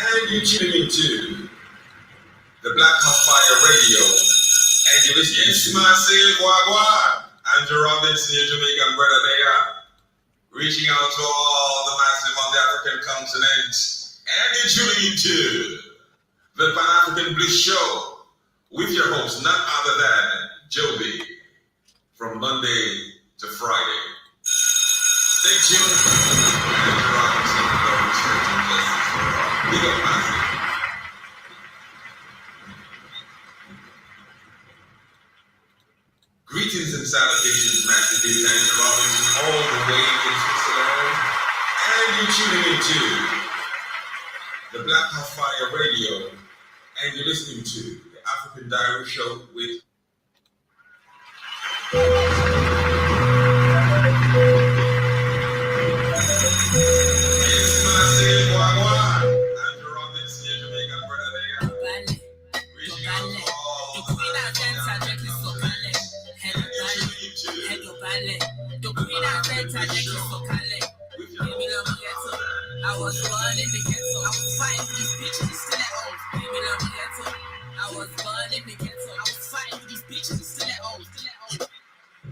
And you're tuning into the Black Hot Fire Radio. And you're listening to Massive Wagwan. Andrew Robinson, your Jamaican brother, they are reaching out to all the massive on the African continent. And you're tuning into the Pan African Bliss Show with your host, none other than Joby, from Monday to Friday. Stay tuned. Andrew Robinson, for respect and justice for all. Big up, massive. Greetings and salutations, Master D. Andrew Robinson, all the way in Switzerland. And you're tuning into the Black Hot Fire Radio. And you're listening to the African Diary Show with it's Massive Wagwan. Andrew Robinson, your Jamaican brother, they are reaching out to all the I was born in the ghetto. I was fighting with these bitches still at home. Give me love ghetto. I was born in the ghetto. I was fighting with these bitches still at home.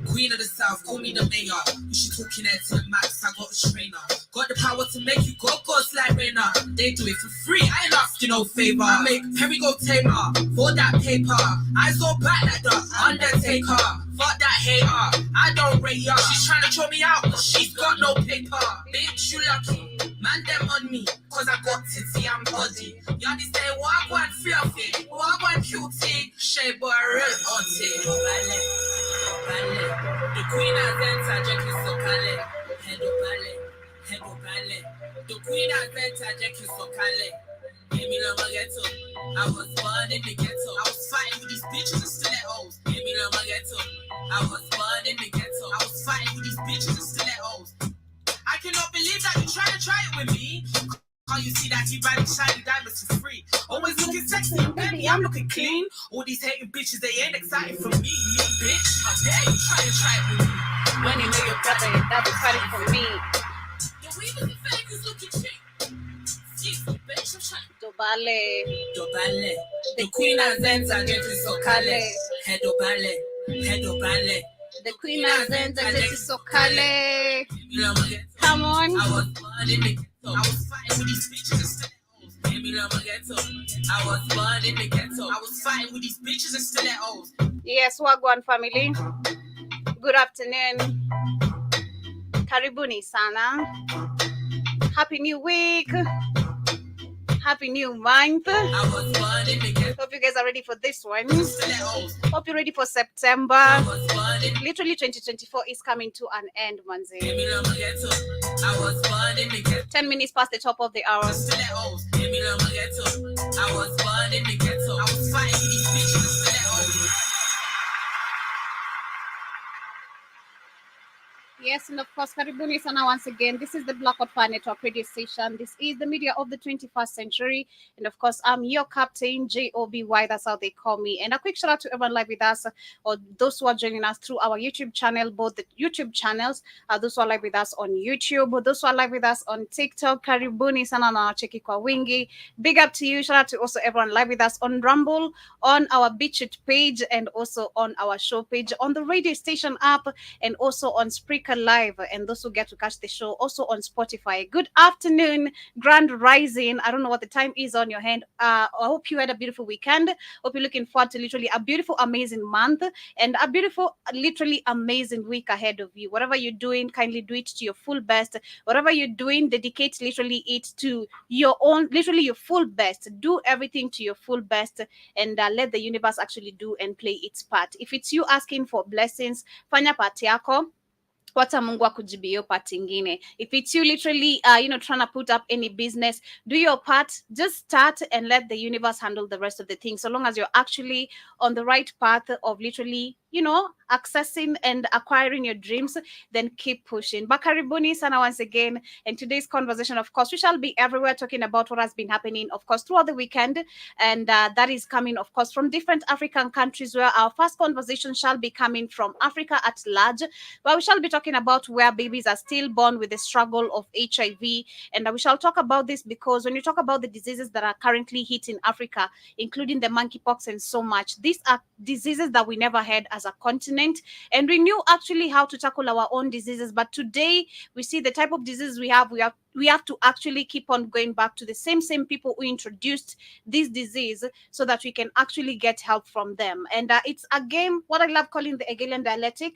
Queen of the South, call me the mayor. You should talking at 10 max, I got a trainer. Got the power to make you go like Rainer. They do it for free, I ain't asking no favor. I make Perry go tamer for that paper. I so bad like the Undertaker. Fuck that hater, I don't rate her. She's trying to throw me out, but she's got no paper. Bitch, you lucky. Man, them on me, cause I got titty and body. You understand what I want fluffy, what I want cutie. Shea boy, real auntie. Ballet. The queen has entered, Jackie Sokale. Head of ballet. The queen has entered, Jackie Sokale. Give me love ghetto. I was born in the ghetto. I was fighting with these bitches and still at hoes. Give me love ghetto. I was born in the ghetto. I was fighting with these bitches and still at hoes. I cannot believe that you try to try it with me. Can't you see that you riding shiny diamonds for free? Always looking sexy, baby, I'm looking clean. All these hating bitches, they ain't excited for me. Me, bitch, how dare you try it with me? When you know your brother is double fighting for me. Your weave is fake, is looking cheap. Excuse me, bitch, I'm trying. Dobale. The queen has entered, Jeffrey Sokale. Head of ballet. The queen has entered, Jeffrey Sokale. Come on. I was born in the ghetto. I was fighting with these bitches and still at hoes. Give me love ghetto. I was born in the ghetto. I was fighting with these bitches and still at hoes. Yes, Wagwan family. Good afternoon. Karibuni sana. Happy New Week. Happy New Month. I was born in the ghetto. Hope you guys are ready for this one. Still at hoes. Hope you're ready for September. I was born in Literally 2024 is coming to an end, Manzi. Give me love ghetto. I was born in the ghetto. 10 minutes past the top of the hour. Still at hoes. Give me love ghetto. I was born in the ghetto. I was fighting with these bitches and still at hoes. Yes, and of course, Karibuni sana once again. This is the Black Hot Fire Network radio station. This is the media of the 21st century. And of course, I'm your captain, Joby. That's how they call me. And a quick shout out to everyone live with us, or those who are joining us through our YouTube channel, both the YouTube channels, those who are live with us on YouTube, those who are live with us on TikTok. Karibuni sana na cheki kwa wingi. Big up to you. Shout out to also everyone live with us on Rumble, on our BitChute page, and also on our show page, on the radio station app, and also on Spreaker Live, and those who get to catch the show also on Spotify. Good afternoon, Grand Rising. I don't know what the time is on your hand. I hope you had a beautiful weekend. Hope you're looking forward to literally a beautiful, amazing month and a beautiful, literally amazing week ahead of you. Whatever you're doing, kindly do it to your full best. Whatever you're doing, dedicate literally it to your own, literally your full best. Do everything to your full best, and let the universe actually do and play its part. If it's you asking for blessings, fanya part yako. Wacha Mungu akujibu hiyo part ingine. If it's you literally, trying to put up any business, do your part. Just start and let the universe handle the rest of the things. So long as you're actually on the right path of literally accessing and acquiring your dreams, then keep pushing. Bakaribuni sana once again. And today's conversation, of course, we shall be everywhere talking about what has been happening, of course, throughout the weekend. And that is coming, of course, from different African countries, where our first conversation shall be coming from Africa at large, where we shall be talking about where babies are still born with the struggle of HIV. And we shall talk about this because when you talk about the diseases that are currently hitting Africa, including the monkeypox and so much, these are diseases that we never had as a continent. And we knew actually how to tackle our own diseases. But today we see the type of disease we have to actually keep on going back to the same people who introduced this disease so that we can actually get help from them. And it's a game, what I love calling the Hegelian dialectic,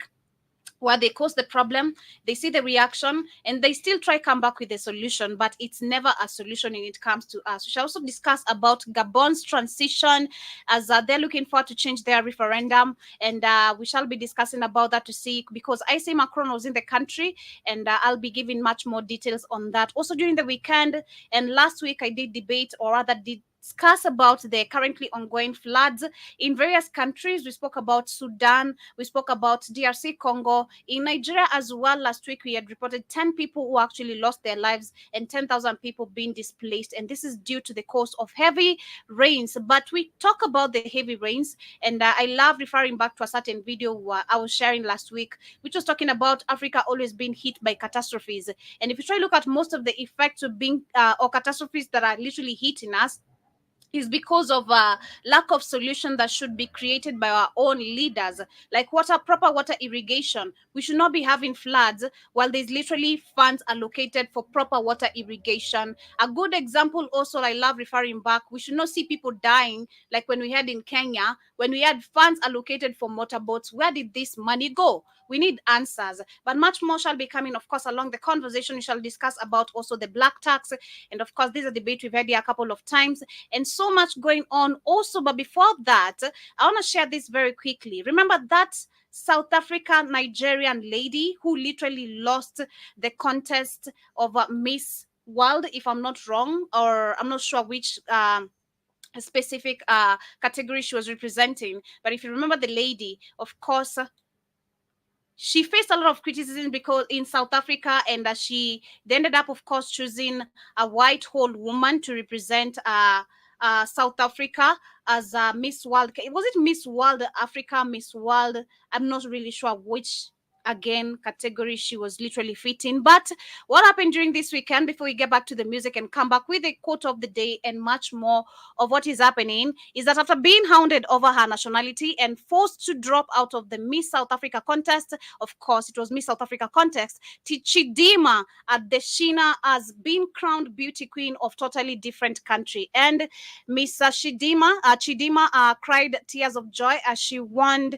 where they cause the problem, they see the reaction, and they still try come back with a solution, but it's never a solution when it comes to us. We shall also discuss about Gabon's transition, as they're looking forward to change their referendum, and we shall be discussing about that to see, because I say Macron was in the country, and I'll be giving much more details on that. Also during the weekend and last week, I did debate, or rather did discuss about the currently ongoing floods in various countries. We spoke about Sudan, we spoke about DRC Congo, in Nigeria as well. Last week we had reported 10 people who actually lost their lives and 10,000 people being displaced, and this is due to the cause of heavy rains. But we talk about the heavy rains, and I love referring back to a certain video I was sharing last week, which was talking about Africa always being hit by catastrophes. And if you try to look at most of the effects of being or catastrophes that are literally hitting us, is because of lack of solution that should be created by our own leaders, like proper water irrigation. We should not be having floods while there's literally funds allocated for proper water irrigation. A good example also, I love referring back, we should not see people dying like when we had in Kenya, when we had funds allocated for motorboats. Where did this money go? We need answers. But much more shall be coming, of course, along the conversation. We shall discuss about also the black tax, and of course this is a debate we've had here a couple of times, and so much going on also. But before that, I want to share this very quickly. Remember that South African Nigerian lady who literally lost the contest of Miss World, if I'm not wrong, or I'm not sure which specific category she was representing. But if you remember the lady, of course, she faced a lot of criticism because in South Africa, and they ended up, of course, choosing a white old woman to represent South Africa as Miss World. Was it Miss World Africa, Miss World? I'm not really sure which again category she was literally fitting. But what happened during this weekend, before we get back to the music and come back with the quote of the day and much more of what is happening, is that after being hounded over her nationality and forced to drop out of the Miss South Africa contest, of course it was Miss South Africa contest, Chidima Adeshina has been crowned beauty queen of totally different country. And Miss Chidima cried tears of joy as she won,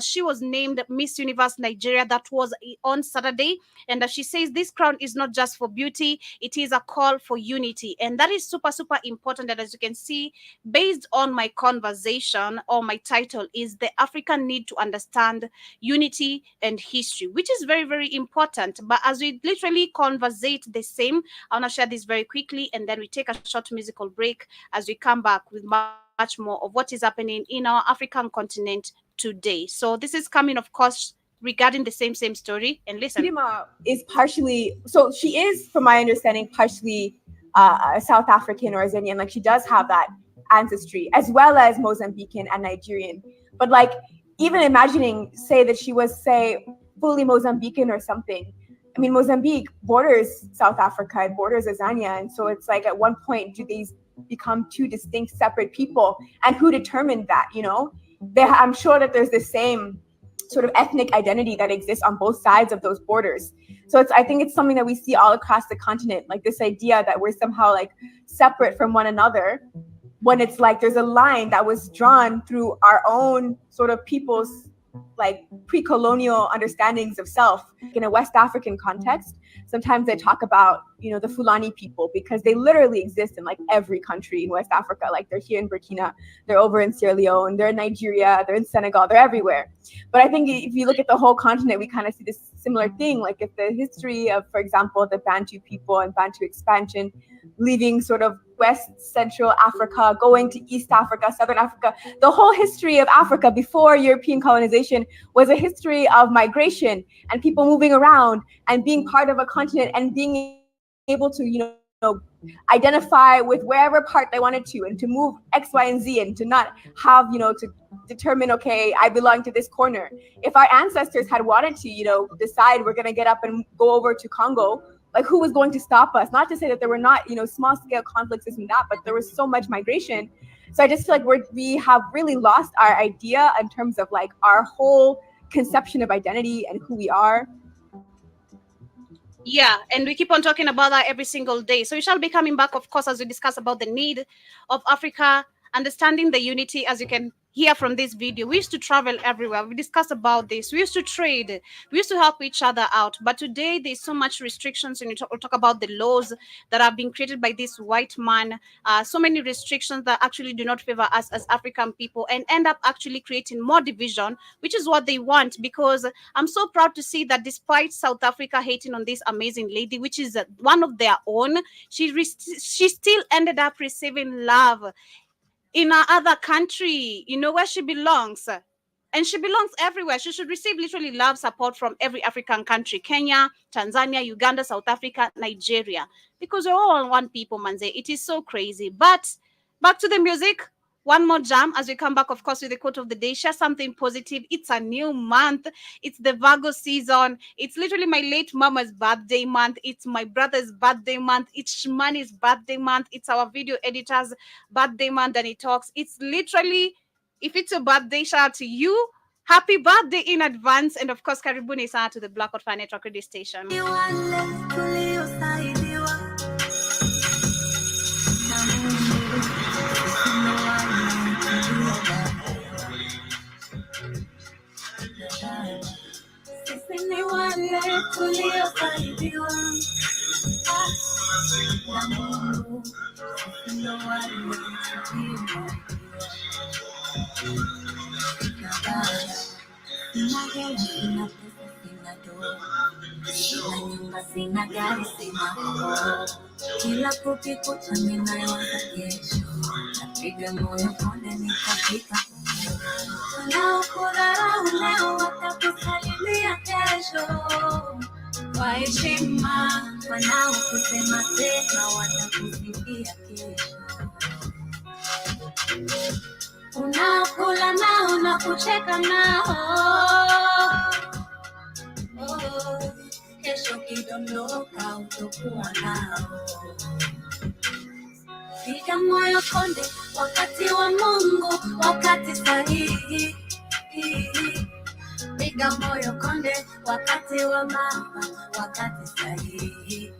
she was named Miss Universe Nigeria. That was on Saturday. And she says this crown is not just for beauty, it is a call for unity. And that is super, super important. And as you can see, based on my conversation, or my title is The African Need to Understand Unity and History, which is very, very important. But as we literally conversate the same, I want to share this very quickly, and then we take a short musical break as we come back with much more of what is happening in our African continent today. So this is coming, of course, regarding the same story. And listen, Chidima is partially, so she is, from my understanding, partially a South African or Zanian. Like, she does have that ancestry, as well as Mozambican and Nigerian. But like, even imagining, say that she was, say, fully Mozambican or something. I mean, Mozambique borders South Africa, it borders Azania. And so it's like, at one point, do these become two distinct, separate people? And who determined that, you know? I'm sure that there's the same sort of ethnic identity that exists on both sides of those borders. So I think it's something that we see all across the continent, like this idea that we're somehow like separate from one another, when it's like there's a line that was drawn through our own sort of people's like pre-colonial understandings of self. In a West African context, sometimes they talk about, you know, the Fulani people, because they literally exist in like every country in West Africa. Like, they're here in Burkina, they're over in Sierra Leone, they're in Nigeria, they're in Senegal, they're everywhere. But I think if you look at the whole continent, we kind of see this similar thing. Like, if the history of, for example, the Bantu people and Bantu expansion leaving sort of West Central Africa, going to East Africa, Southern Africa. The whole history of Africa before European colonization was a history of migration and people moving around and being part of a continent and being able to, identify with wherever part they wanted to, and to move X, Y, and Z, and to not have, to determine, okay, I belong to this corner. If our ancestors had wanted to, decide we're going to get up and go over to Congo, like, who was going to stop us? Not to say that there were not, small scale conflicts, this and that, but there was so much migration. So I just feel like we have really lost our idea in terms of like our whole conception of identity and who we are. Yeah, and we keep on talking about that every single day. So we shall be coming back, of course, as we discuss about the need of Africa, understanding the unity, as you can hear from this video. We used to travel everywhere. We discussed about this. We used to trade. We used to help each other out. But today, there's so much restrictions, and we'll talk about the laws that have been created by this white man. So many restrictions that actually do not favor us as African people and end up actually creating more division, which is what they want. Because I'm so proud to see that despite South Africa hating on this amazing lady, which is one of their own, she still ended up receiving love in our other country, where she belongs. And she belongs everywhere. She should receive literally love, support from every African country: Kenya, Tanzania, Uganda, South Africa, Nigeria. Because we're all one people, manze. It is so crazy. But back to the music. One more jam as we come back, of course, with the quote of the day. Share something positive. It's a new month. It's the Virgo season. It's literally my late mama's birthday month. It's my brother's birthday month. It's Shmani's birthday month. It's our video editor's birthday month. And it talks. It's literally, if it's a birthday, shout out to you. Happy birthday in advance. And of course, karibuni sana to the Blackout Fire Network radio station. Sina gari, sina nguo, kila kukikucha ninayowaza kesho, napiga moyo konde nikafika. Wanaokudharau leo watakusalimia kesho kwa heshima, wanaokusema tena watakusifia kesho. Unaokula nao na kucheka nao, kesho kidondoka utakuwa nao. Piga moyo konde, wakati wa Mungu, wakati sahihi. Piga moyo konde, wakati wa mama, wakati sahihi.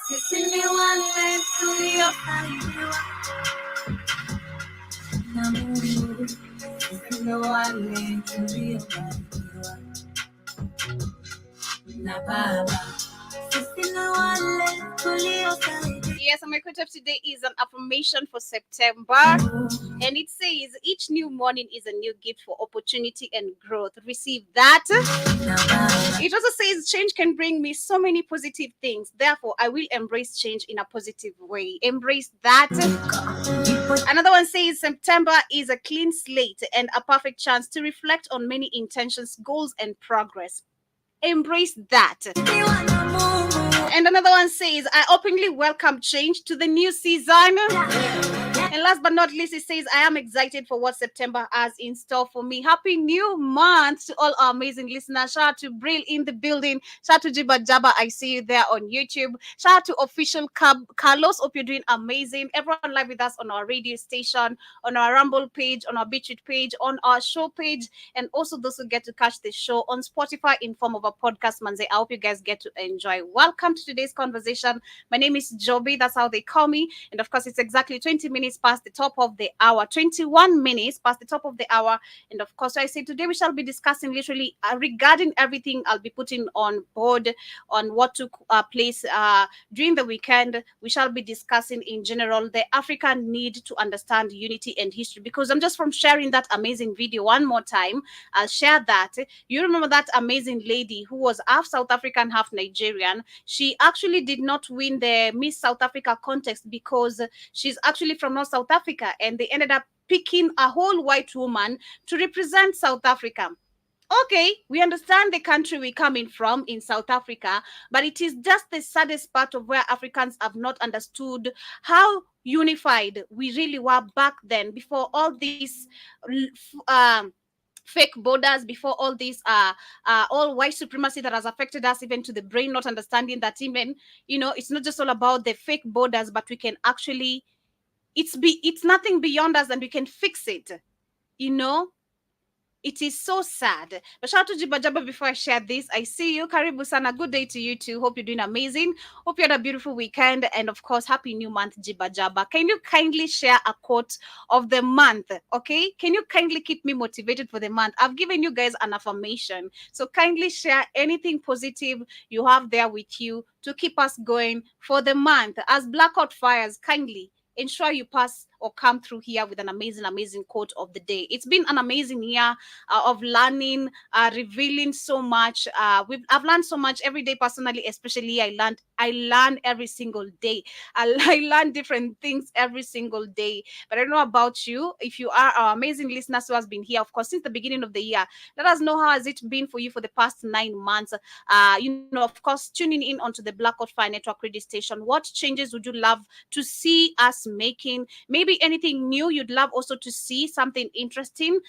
Sisi ni wale tuliofanikiwa na Mungu. Sisi ni wale tuliofanikiwa na Baba. Sisi ni wale tuliofanikiwa. Yes, and my quote of today is an affirmation for September. And it says, each new morning is a new gift for opportunity and growth. Receive that. It also says, change can bring me so many positive things. Therefore, I will embrace change in a positive way. Embrace that. Another one says, September is a clean slate and a perfect chance to reflect on many intentions, goals, and progress. Embrace that. And another one says, I openly welcome change to the new season. And last but not least, it says, I am excited for what September has in store for me. Happy new month to all our amazing listeners. Shout out to Brill in the building. Shout out to Jiba Jaba. I see you there on YouTube. Shout out to official Carlos. Hope you're doing amazing. Everyone live with us on our radio station, on our Rumble page, on our BitChute page, on our show page, and also those who get to catch the show on Spotify in form of a podcast, manze. I hope you guys get to enjoy. Welcome to today's conversation. My name is Joby. That's how they call me. And of course, it's exactly 20 minutes minutes past the top of the hour. 21 minutes past the top of the hour. And of course, I say today we shall be discussing literally regarding everything I'll be putting on board on what took place during the weekend. We shall be discussing in general the African need to understand unity and history, because I'm just from sharing that amazing video one more time. I'll share that. You remember that amazing lady who was half South African, half Nigerian? She actually did not win the Miss South Africa contest because she's actually from North South Africa, and they ended up picking a whole white woman to represent South Africa. Okay, we understand the country we're coming from in South Africa, but it is just the saddest part of where Africans have not understood how unified we really were back then, before all these fake borders, before all this all white supremacy that has affected us even to the brain, not understanding that even, it's not just all about the fake borders, but we can actually, it's nothing beyond us and we can fix it. It is so sad. But shout out to Jiba Jaba before I share this. I see you. Karibu sana. Good day to you too. Hope you're doing amazing. Hope you had a beautiful weekend. And of course, happy new month, Jiba Jaba. Can you kindly share a quote of the month? Okay? Can you kindly keep me motivated for the month? I've given you guys an affirmation. So kindly share anything positive you have there with you to keep us going for the month. As Blackout Fires, kindly ensure you pass or come through here with an amazing quote of the day. It's been an amazing year of learning, revealing so much. I've learned so much every day personally, especially I learn every single day. I learn different things every single day. But I don't know about you. If you are our amazing listeners who has been here, of course, since the beginning of the year, let us know how has it been for you for the past 9 months. Of course, tuning in onto the Blackout Fire Network radio station. What changes would you love to see us making? Maybe anything new you'd love also to see, something interesting.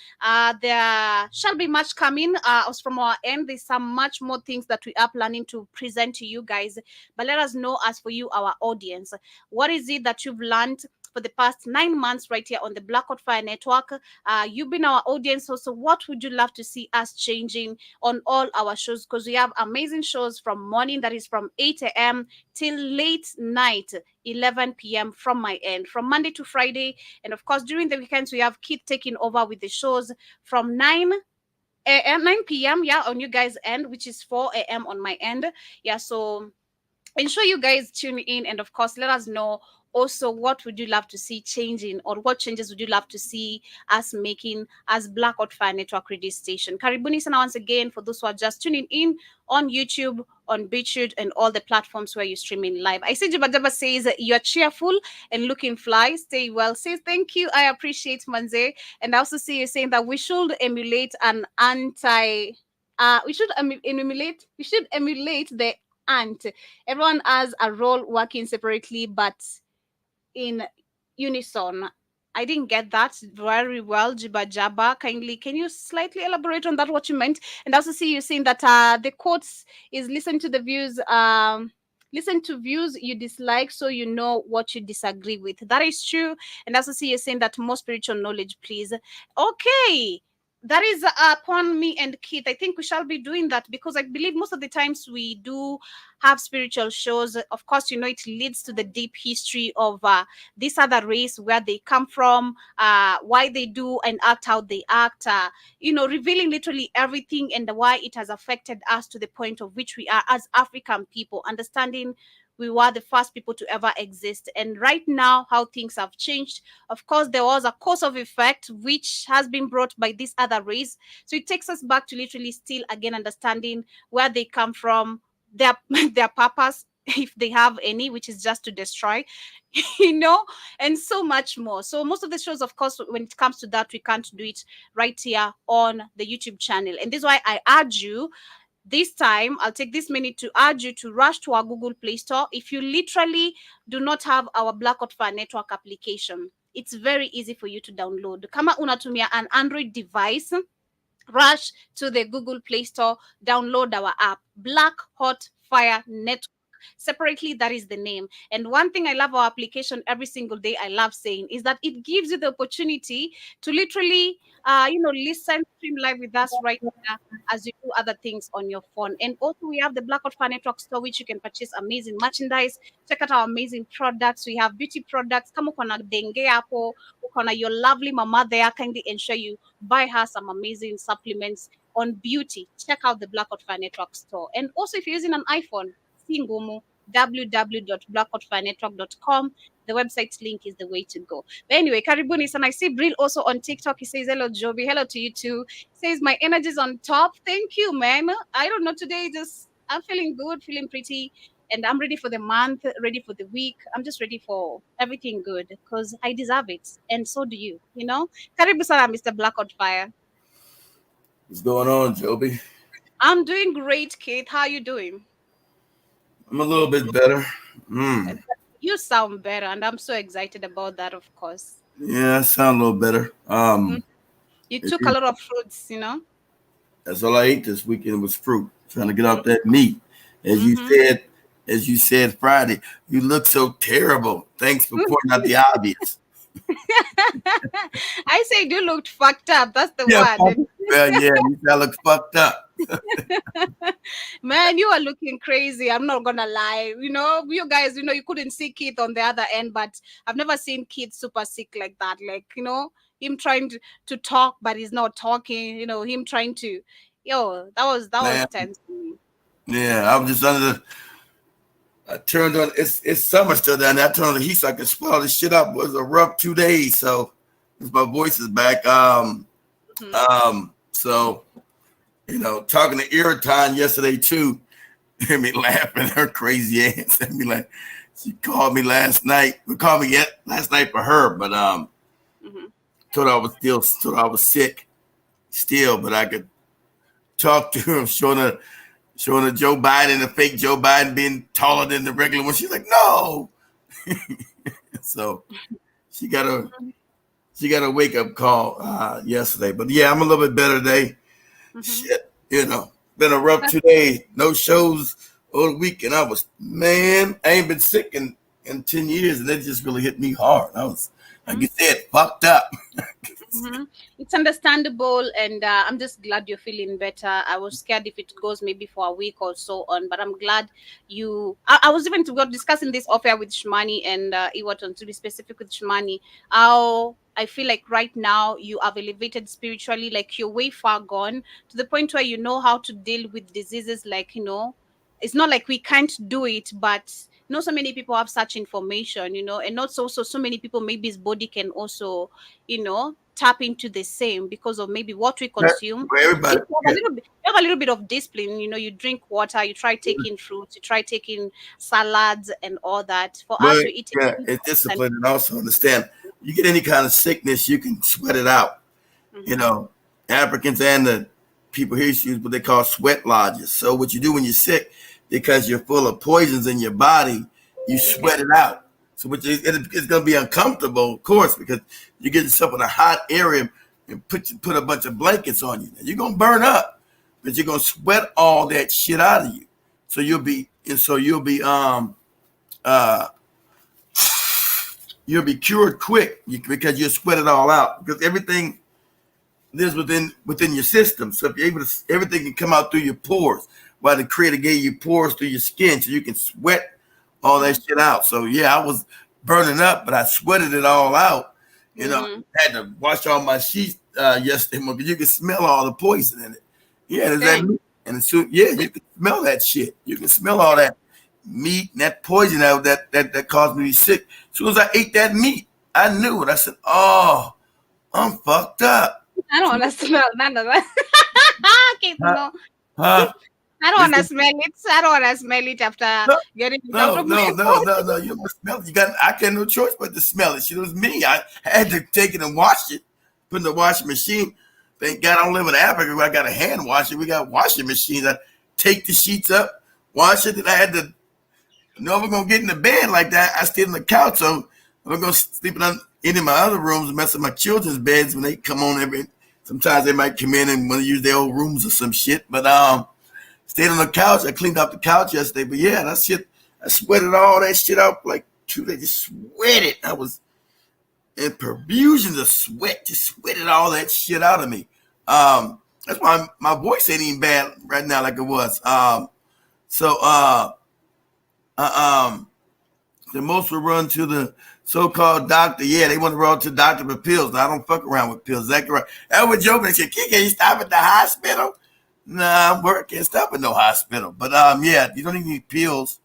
There shall be much coming from our end. There's some much more things that we are planning to present to you guys. But let us know, as for you, our audience, what is it that you've learned for the past 9 months right here on the Blackout Fire Network? You've been our audience also. What would you love to see us changing on all our shows? Because we have amazing shows from morning, that is from 8 a.m. till late night, 11 p.m. from my end, from Monday to Friday. And of course, during the weekends, we have Keith taking over with the shows from 9 p.m. on you guys' end, which is 4 a.m. on my end. So ensure you guys tune in, and of course, let us know also what would you love to see changing, or what changes would you love to see us making as Blackout Fire Network radio station. Karibuni sana once again for those who are just tuning in on YouTube, on BitChute, and all the platforms where you're streaming live. I see Jabadaba says you're cheerful and looking fly. Stay well. Says thank you. I appreciate Manze. And I also see you saying that we should emulate an we should emulate the ant. Everyone has a role working separately but in unison. I didn't get that very well, Jiba Jaba. Kindly, can you slightly elaborate on that, what you meant? And also see you saying that the quotes is listen to views you dislike so you know what you disagree with. That is true. And also see you saying that more spiritual knowledge, please. Okay. That is upon me and Keith. I think we shall be doing that, because I believe most of the times we do have spiritual shows. Of course, it leads to the deep history of this other race, where they come from, why they do and act how they act, revealing literally everything and why it has affected us to the point of which we are as African people, understanding we were the first people to ever exist. And right now, how things have changed. Of course, there was a cause of effect, which has been brought by this other race. So it takes us back to literally still again understanding where they come from, their purpose, if they have any, which is just to destroy, and so much more. So most of the shows, of course, when it comes to that, we can't do it right here on the YouTube channel. And this is why I urge you, this time, I'll take this minute to urge you to rush to our Google Play Store. If you literally do not have our Blackout Fire Network application, it's very easy for you to download. Kama unatumia an Android device, rush to the Google Play Store, download our app, Black Hot Fire Network. Separately, that is the name. And one thing I love our application every single day, I love saying, is that it gives you the opportunity to literally, listen, stream live with us right now as you do other things on your phone. And also, we have the Blackout Fan Network store, which you can purchase amazing merchandise. Check out our amazing products. We have beauty products. Kama uko na dengue hapo, uko na your lovely mama there, kindly ensure you buy her some amazing supplements on beauty. Check out the Blackout Fan Network store. And also, if you're using an iPhone, Singumu, www.blackoutfanetwork.com. The website link is the way to go. But anyway, Karibuni, and I see Brill also on TikTok. He says, hello, Joby. Hello to you too. He says, my energy is on top. Thank you, man. I don't know, today I'm feeling good, feeling pretty. And I'm ready for the month, ready for the week. I'm just ready for everything good because I deserve it. And so do you, Karibu sana, Mr. Blackout Fire. What's going on, Joby? I'm doing great, Kate. How are you doing? I'm a little bit better. You sound better, and I'm so excited about that, of course. Yeah, I sound a little better. You took a lot of fruits, That's all I ate this weekend was fruit. Trying to get off that meat. As you said Friday, you look so terrible. Thanks for pointing out the obvious. I said you looked fucked up. That's the word. Well, yeah, I look fucked up. Man, you are looking crazy. I'm not gonna lie. You guys, you couldn't see Keith on the other end, but I've never seen Keith super sick like that. Like, him trying to talk, but he's not talking. Him trying to, that was tense. Yeah, I was just I turned on. It's summer still down there. I turned on the heat so I could swallow this shit up. It was a rough 2 days, so my voice is back. So talking to Iriton yesterday too, hear me laughing her crazy ass. And be like, she called me last night. We called me last night for her, but told I was sick still, but I could talk to her, showing her Joe Biden, the fake Joe Biden being taller than the regular one. She's like, no. So she got a wake up call yesterday. But yeah, I'm a little bit better today. Shit, been a rough 2 days. No shows all the weekend. I ain't been sick in 10 years, and that just really hit me hard. I was, like you said, fucked up. It's understandable, and I'm just glad you're feeling better. I was scared if it goes maybe for a week or so on, but I'm glad I was even discussing this off air with Shmani and Iwaton, to be specific with Shmani, how I feel like right now you have elevated spiritually, like you're way far gone to the point where you know how to deal with diseases. Like, it's not like we can't do it, but not so many people have such information, and not so many people, maybe his body can also, tap into the same because of maybe what we consume. Everybody, you have a little bit of discipline, you drink water, you try taking fruits, you try taking salads and all that. For us, we eat it's discipline, and also understand you get any kind of sickness, you can sweat it out. Africans and the people here use what they call sweat lodges. So what you do when you're sick, because you're full of poisons in your body, you sweat it out. So it's going to be uncomfortable, of course, because you get yourself in a hot area and put a bunch of blankets on you. You're going to burn up, but you're going to sweat all that shit out of you. So you'll be cured quick because you sweat it all out, because everything lives within your system. So if you're able to, everything can come out through your pores. While the Creator gave you pores through your skin, so you can sweat all that shit out. So yeah, I was burning up, but I sweated it all out. I had to wash all my sheets yesterday because you can smell all the poison in it. Yeah, you can smell that shit. You can smell all that meat and that poison out that caused me to be sick. As soon as I ate that meat, I knew it. I said, "Oh, I'm fucked up." I don't want to smell none of that. I don't want to smell it. I don't want to smell it after getting it. No. You must smell it. I got no choice but to smell it. It was me. I had to take it and wash it, put in the washing machine. Thank God I don't live in Africa where I got a hand washer. We got washing machines. I take the sheets up, wash it, and I had to. If I'm gonna get in the bed like that, I stayed on the couch. So I'm gonna sleep in any of my other rooms, mess with my children's beds when they come on. Sometimes they might come in and want to use their old rooms or some shit, but stayed on the couch. I cleaned up the couch yesterday, but yeah, that shit, I sweated all that shit out like 2 days. Just sweated. I was in perfusions of sweat. Just sweated all that shit out of me. That's why my voice ain't even bad right now like it was. The most will run to the so-called doctor. Yeah, they want to run to the doctor for pills. Now, I don't fuck around with pills. Exactly right. I was joking. They said, "Can you stop at the hospital?" Nah, I'm working. Can't stop at no hospital. But yeah, you don't even need pills.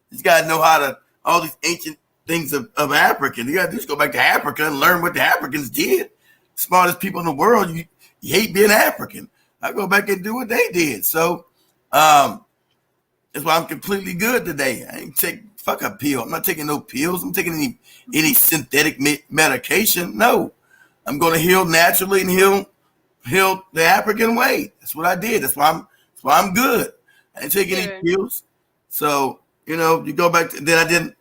You just gotta know how to all these ancient things of African. You gotta just go back to Africa and learn what the Africans did. Smartest people in the world. You hate being African. I go back and do what they did. So that's why I'm completely good today. I ain't take fuck a pill. I'm not taking no pills. I'm taking any synthetic medication. No, I'm going to heal naturally and heal the African way. That's what I did. That's why I'm good. I didn't take any pills. So you go back to then I didn't.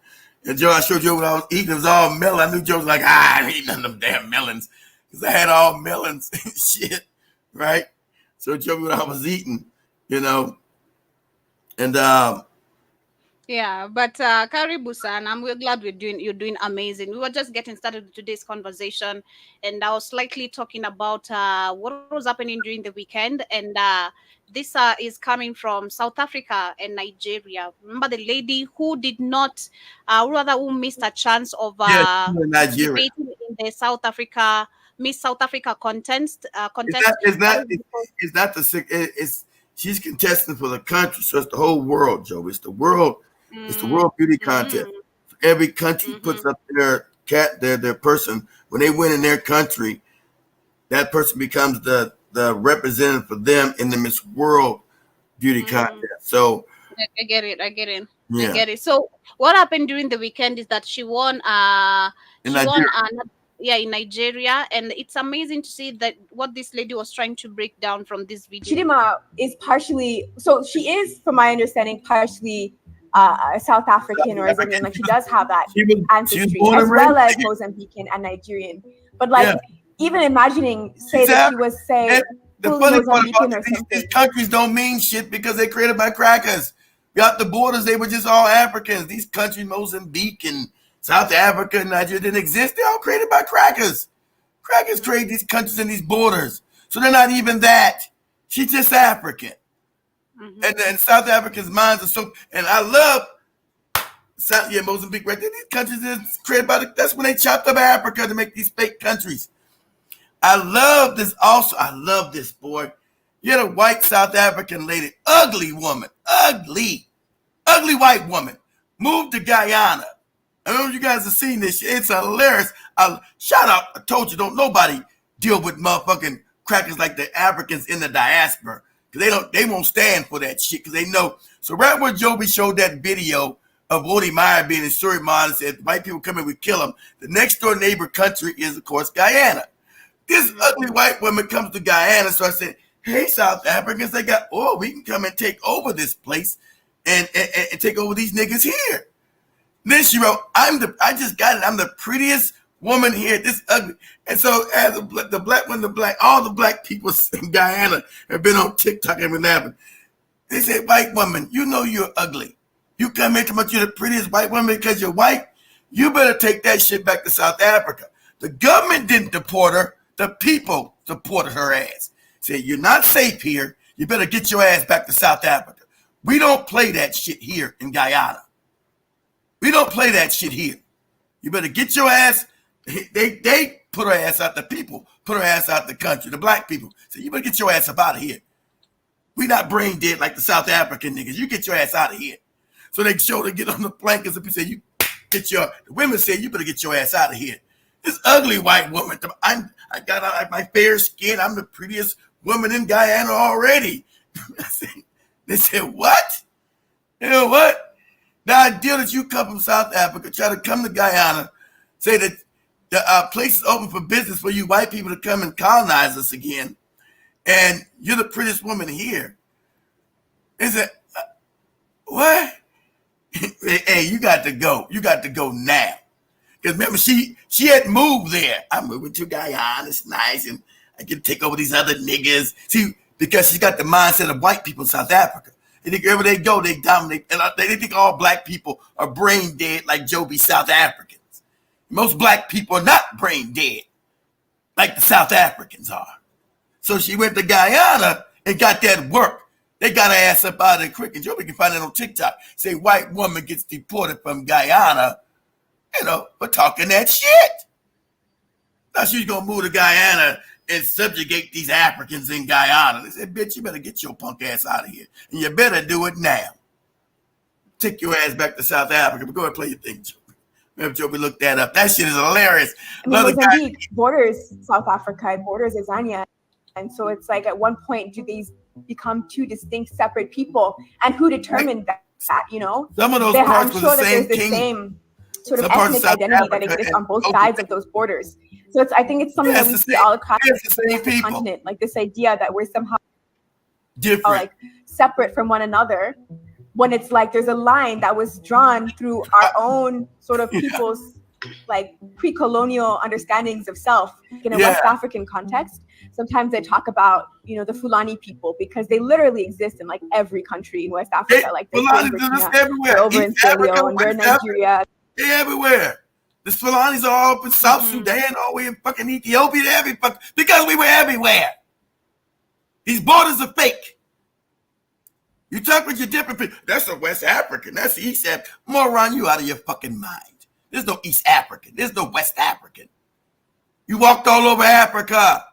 And Joe, I showed you what I was eating. It was all melon. I knew Joe was like, I ain't none of them damn melons because I had all melons and shit, right? So Joe, what I was eating, and Yeah, but Karibu-san, we're glad you're doing amazing. We were just getting started with today's conversation, and I was slightly talking about what was happening during the weekend, and this is coming from South Africa and Nigeria. Remember the lady who did not, who missed a chance of Nigeria participating in the Miss South Africa contest. She's contesting for the country, so it's the whole world, Joe. It's the world. It's the world beauty contest. Every country puts up their person. When they win in their country, that person becomes the representative for them in the Miss World beauty contest. So I get it. Yeah. I get it. So what happened during the weekend is that she won. In Nigeria, and it's amazing to see that what this lady was trying to break down from this video. Chidimma is she is, from my understanding, partially South African or Zambian. Like she does have that ancestry, as well as Mozambican and Nigerian. But even imagining, that she was the funny part about these countries don't mean shit because they're created by crackers. Got the borders, they were just all Africans. These countries, Mozambique and South Africa and Nigeria, didn't exist. They're all created by crackers. Crackers create these countries and these borders. So they're not even that. She's just African. And then South Africans' minds are so, and I love Mozambique right there. These countries is created by that's when they chopped up Africa to make these fake countries. I love this also. I love this, boy. You had a white South African lady, ugly woman, ugly white woman, moved to Guyana. I don't know if you guys have seen this. It's hilarious. Shout out. I told you, don't nobody deal with motherfucking crackers like the Africans in the diaspora. Because they won't stand for that shit because they know. So right when Joby showed that video of Wody Meyer being in Suriname and said white people come in, we kill them. The next door neighbor country is, of course, Guyana. This ugly white woman comes to Guyana. So I said, hey, South Africans, we can come and take over this place and take over these niggas here. Then she wrote, I just got it. I'm the prettiest woman here. This ugly. And so as all the black people in Guyana have been on TikTok and been laughing. They said, white woman, you know you're ugly. You come here to much you're the prettiest white woman because you're white. You better take that shit back to South Africa. The government didn't deport her. The people deported her ass. Said, you're not safe here. You better get your ass back to South Africa. We don't play that shit here in Guyana. We don't play that shit here. You better get your ass. They put her ass out. The people put her ass out the country. The black people say, you better get your ass up out of here. We not brain dead like the South African niggas. You get your ass out of here. So they showed her get on the blankets and say, the women say, you better get your ass out of here. This ugly white woman, I got my fair skin. I'm the prettiest woman in Guyana already. They said, what? You know what? The idea that you come from South Africa, try to come to Guyana, say that the place is open for business for you white people to come and colonize us again, and you're the prettiest woman here. Is it what? Hey, you got to go. You got to go now. Because remember, she had moved there. I'm moving to Guyana. It's nice, and I can take over these other niggas. See, because she's got the mindset of white people in South Africa. They think wherever they go, they dominate. And they think all black people are brain dead like Joby South Africans. Most black people are not brain dead like the South Africans are. So she went to Guyana and got that work. They got her ass up out of the crick. And Joby can find it on TikTok. Say white woman gets deported from Guyana, for talking that shit. Now she's going to move to Guyana and subjugate these Africans in Guyana. They said, bitch, you better get your punk ass out of here. And you better do it now. Take your ass back to South Africa. But go ahead and play your thing, Joby. Remember, Joby looked that up. That shit is hilarious. Mozambique borders South Africa. It borders Tanzania. And so it's like, at one point, do these become two distinct, separate people? And who determined that, Some of those parts were the same there's the same sort of ethnic identity that exists on both sides of those borders. So I think it's something that we see all across the continent, like this idea that we're somehow different, like separate from one another, when it's like there's a line that was drawn through our own sort of people's like pre-colonial understandings of self in a West African context. Sometimes they talk about, the Fulani people, because they literally exist in like every country in West Africa. Like they're everywhere. Over in Sierra Leone, they're in Nigeria. They're everywhere. The Fulanis are all up in South Sudan, all the way in fucking Ethiopia, because we were everywhere. These borders are fake. You talk with your different people. That's a West African. That's the East African. Moron, you out of your fucking mind. There's no East African. There's no West African. You walked all over Africa.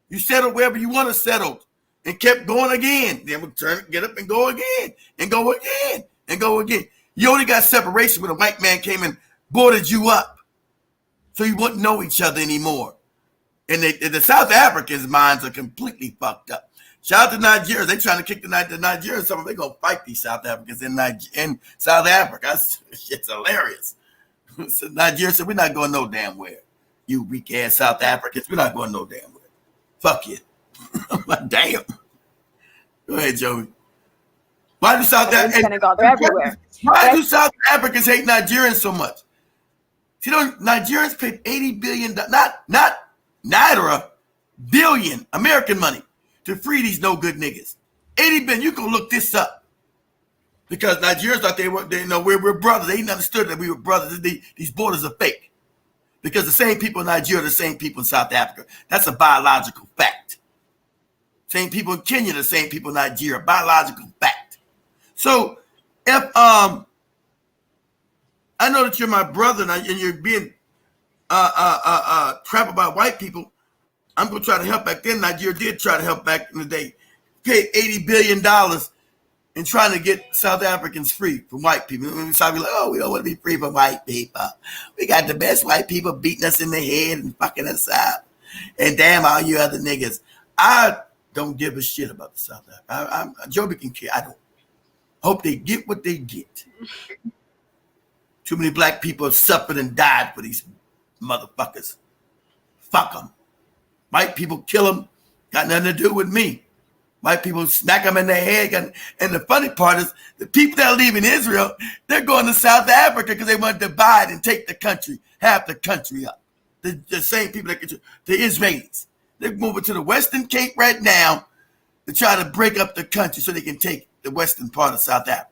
You settled wherever you want to settle and kept going again. Then we'll get up and go again and go again and go again. You only got separation when a white man came and boarded you up. So you wouldn't know each other anymore. And the South Africans' minds are completely fucked up. Shout out to Nigeria. They trying to kick the Nigerians. Some of them, they're going to fight these South Africans in South Africa. It's hilarious. So Nigeria said, we're not going no damn where. You weak ass South Africans, we're not going no damn where. Fuck you. I'm like, damn. Go ahead, Joey. Why do South Africans hate Nigerians so much? You know, Nigerians paid $80 billion, not Naira, billion American money to free these no good niggas. $80 billion. You can look this up. Because Nigerians thought we're brothers. They didn't understood that we were brothers. These borders are fake. Because the same people in Nigeria are the same people in South Africa. That's a biological fact. Same people in Kenya, the same people in Nigeria. Biological fact. So if I know that you're my brother and you're being trampled by white people, I'm gonna try to help. Back then, Nigeria did try to help back in the day. Paid $80 billion in trying to get South Africans free from white people. And so I'd be like, oh, we don't want to be free from white people. We got the best white people beating us in the head and fucking us up. And damn all you other niggas. I don't give a shit about the South Africa. Joby can care. I don't. Hope they get what they get. Too many black people have suffered and died for these motherfuckers. Fuck them. White people kill them. Got nothing to do with me. White people smack them in their head. And the funny part is the people that are leaving Israel, they're going to South Africa because they want to divide and take the country, half the country up. The same people that get the Israelis. They're moving to the Western Cape right now to try to break up the country so they can take the western part of South Africa.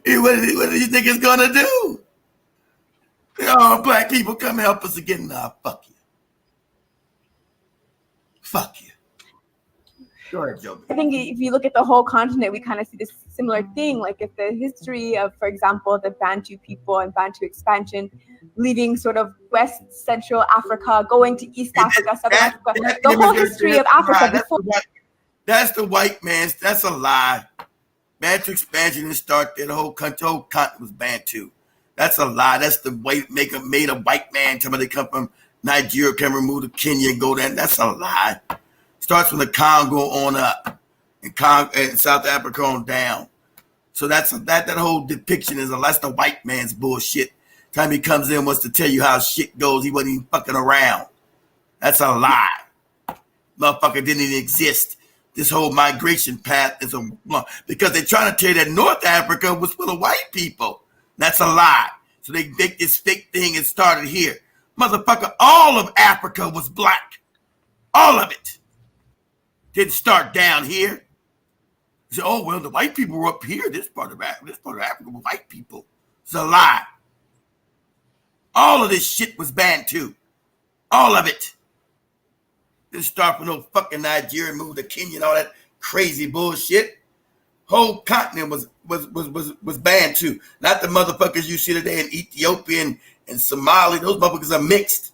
What are these niggas gonna do? Oh, black people, come help us again. Nah, fuck you. Fuck you. Go ahead, Joby. I think if you look at the whole continent, we kind of see this similar thing. Like if the history of, for example, the Bantu people and Bantu expansion, leaving sort of West Central Africa, going to East Africa, Southern Africa, the whole history of Africa before. That's the white man's. That's a lie. Bantu expansion didn't start there. The whole continent was Bantu. That's a lie. That's the way made a white man tell me they come from Nigeria, can remove to Kenya and go there. That's a lie. Starts from the Congo on up and South Africa on down. So that whole depiction is that's the white man's bullshit. Time he comes in wants to tell you how shit goes. He wasn't even fucking around. That's a lie. Motherfucker didn't even exist. This whole migration path is because they're trying to tell you that North Africa was full of white people. That's a lie. So they make this fake thing and started here. Motherfucker, all of Africa was black. All of it. Didn't start down here. Say, oh well, the white people were up here. This part of Africa were white people. It's a lie. All of this shit was Bantu. All of it. Didn't start from no fucking Nigeria, move to Kenya and all that crazy bullshit. Whole continent was Bantu. Not the motherfuckers you see today in Ethiopia and Somalia. Those motherfuckers are mixed.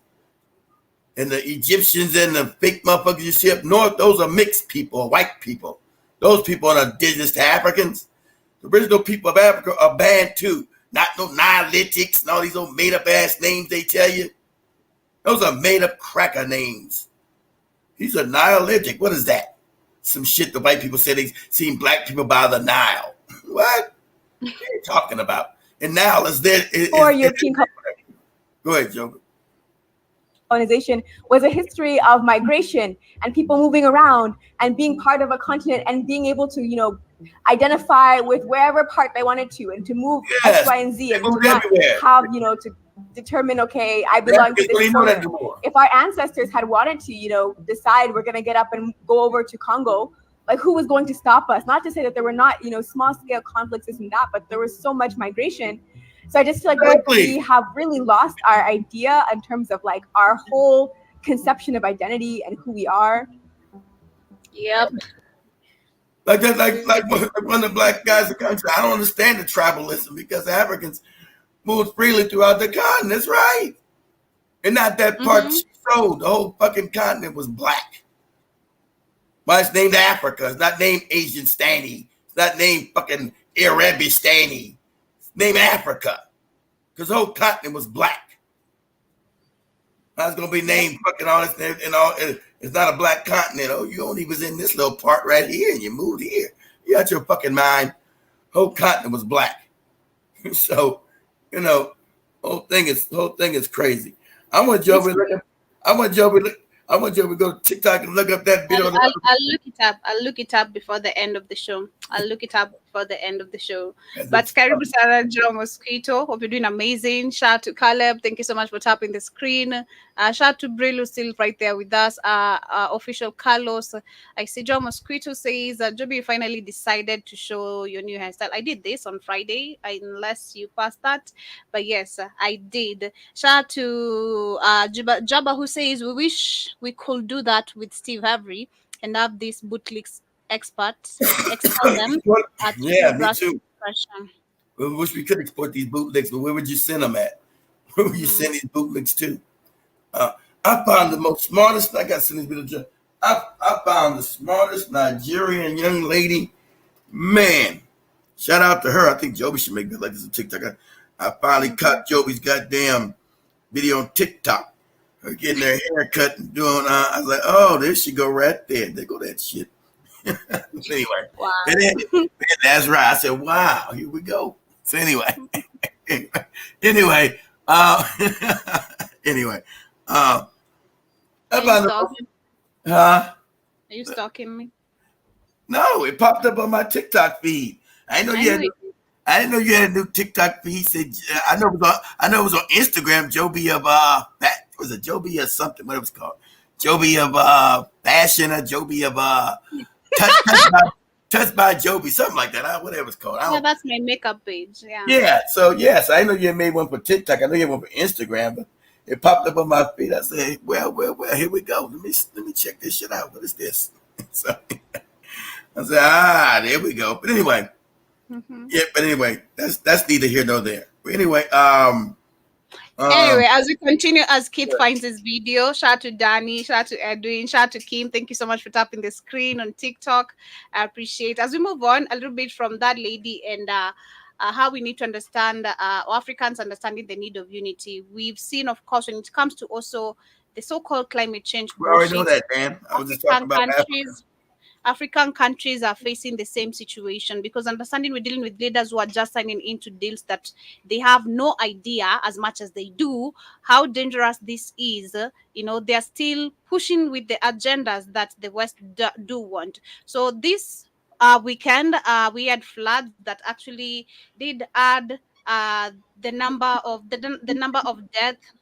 And the Egyptians and the fake motherfuckers you see up north, those are mixed people, white people. Those people are indigenous to Africans. The original people of Africa are Bantu, not no Nilotics and all these old made-up ass names they tell you. Those are made-up cracker names. These are Nilotic. What is that? Some shit the white people said they seen black people by the Nile. What? What are you talking about? And now is there... Or European Go ahead, Joe. Colonization was a history of migration and people moving around and being part of a continent and being able to, you know, identify with wherever part they wanted to and to move X, Y, and Z and to not have, you know, to determine, okay, I belong to this corner. If our ancestors had wanted to, you know, decide we're going to get up and go over to Congo, like who was going to stop us? Not to say that there were not, you know, small scale conflicts, this and that, but there was so much migration. So I just feel like we have really lost our idea in terms of like our whole conception of identity and who we are. Yep. Like one of the black guys in the country, I don't understand the tribalism because Africans moved freely throughout the continent. That's right. And not that part she sold. The whole fucking continent was black. Why it's named Africa. It's not named Asian Stani. It's not named fucking Arabistani. Name Africa, because the whole continent was black. I was gonna be named fucking all this and all. It's not a black continent. Oh, you only was in this little part right here, and you moved here. You got your fucking mind. Whole continent was black. So, you know, whole thing is crazy. I want Joby to go to TikTok and look up that video. I'll look it up. I'll look it up before the end of the show. But Karibu Sana Joe Mosquito. Hope you're doing amazing. Shout out to Caleb. Thank you so much for tapping the screen. Shout out to Brilu still right there with us. Official Carlos. I see Joe Mosquito says, Joby finally decided to show your new hairstyle. I did this on Friday, unless you passed that. But yes, I did. Shout out to Jabba who says, we wish we could do that with Steve Avery and have these bootlegs experts export them at yeah, me too. Expression. We wish we could export these bootlegs, but where would you send them at? Where would you send these bootlegs to? I found the most smartest. I got sent this video. I found the smartest Nigerian young lady. Man, shout out to her. I think Joby should make that like this on TikTok. I finally caught Joby's goddamn video on TikTok. Her getting their hair cut and doing. I was like, oh, there she go right there. There go that shit. Anyway, wow. That's right. I said, wow, here we go. So anyway, anyway, Are you stalking me? No, it popped up on my TikTok feed. I didn't know you had a new TikTok feed. Said I know it was on Instagram. Joby of that was a Joby of something. What it was called? Joby of fashion or Joby of touched by Joby, something like that. Whatever it's called. Yeah, that's my makeup page. Yeah. Yeah. So yes, I know you made one for TikTok. I know you had one for Instagram, but it popped up on my feed. I said, well, here we go. Let me check this shit out. What is this? So I said, there we go. But anyway, yeah. But anyway, that's neither here nor there. But anyway, anyway, as we continue, as Keith finds this video, shout out to Danny, shout out to Edwin, shout out to Kim. Thank you so much for tapping the screen on TikTok. I appreciate it. As we move on a little bit from that lady and how we need to understand Africans understanding the need of unity. We've seen, of course, when it comes to also the so-called climate change. We already know that, man. I was just talking about African countries are facing the same situation because understanding we're dealing with leaders who are just signing into deals that they have no idea, as much as they do, how dangerous this is. You know, they're still pushing with the agendas that the West do want. So this weekend, we had floods that actually did add the number of deaths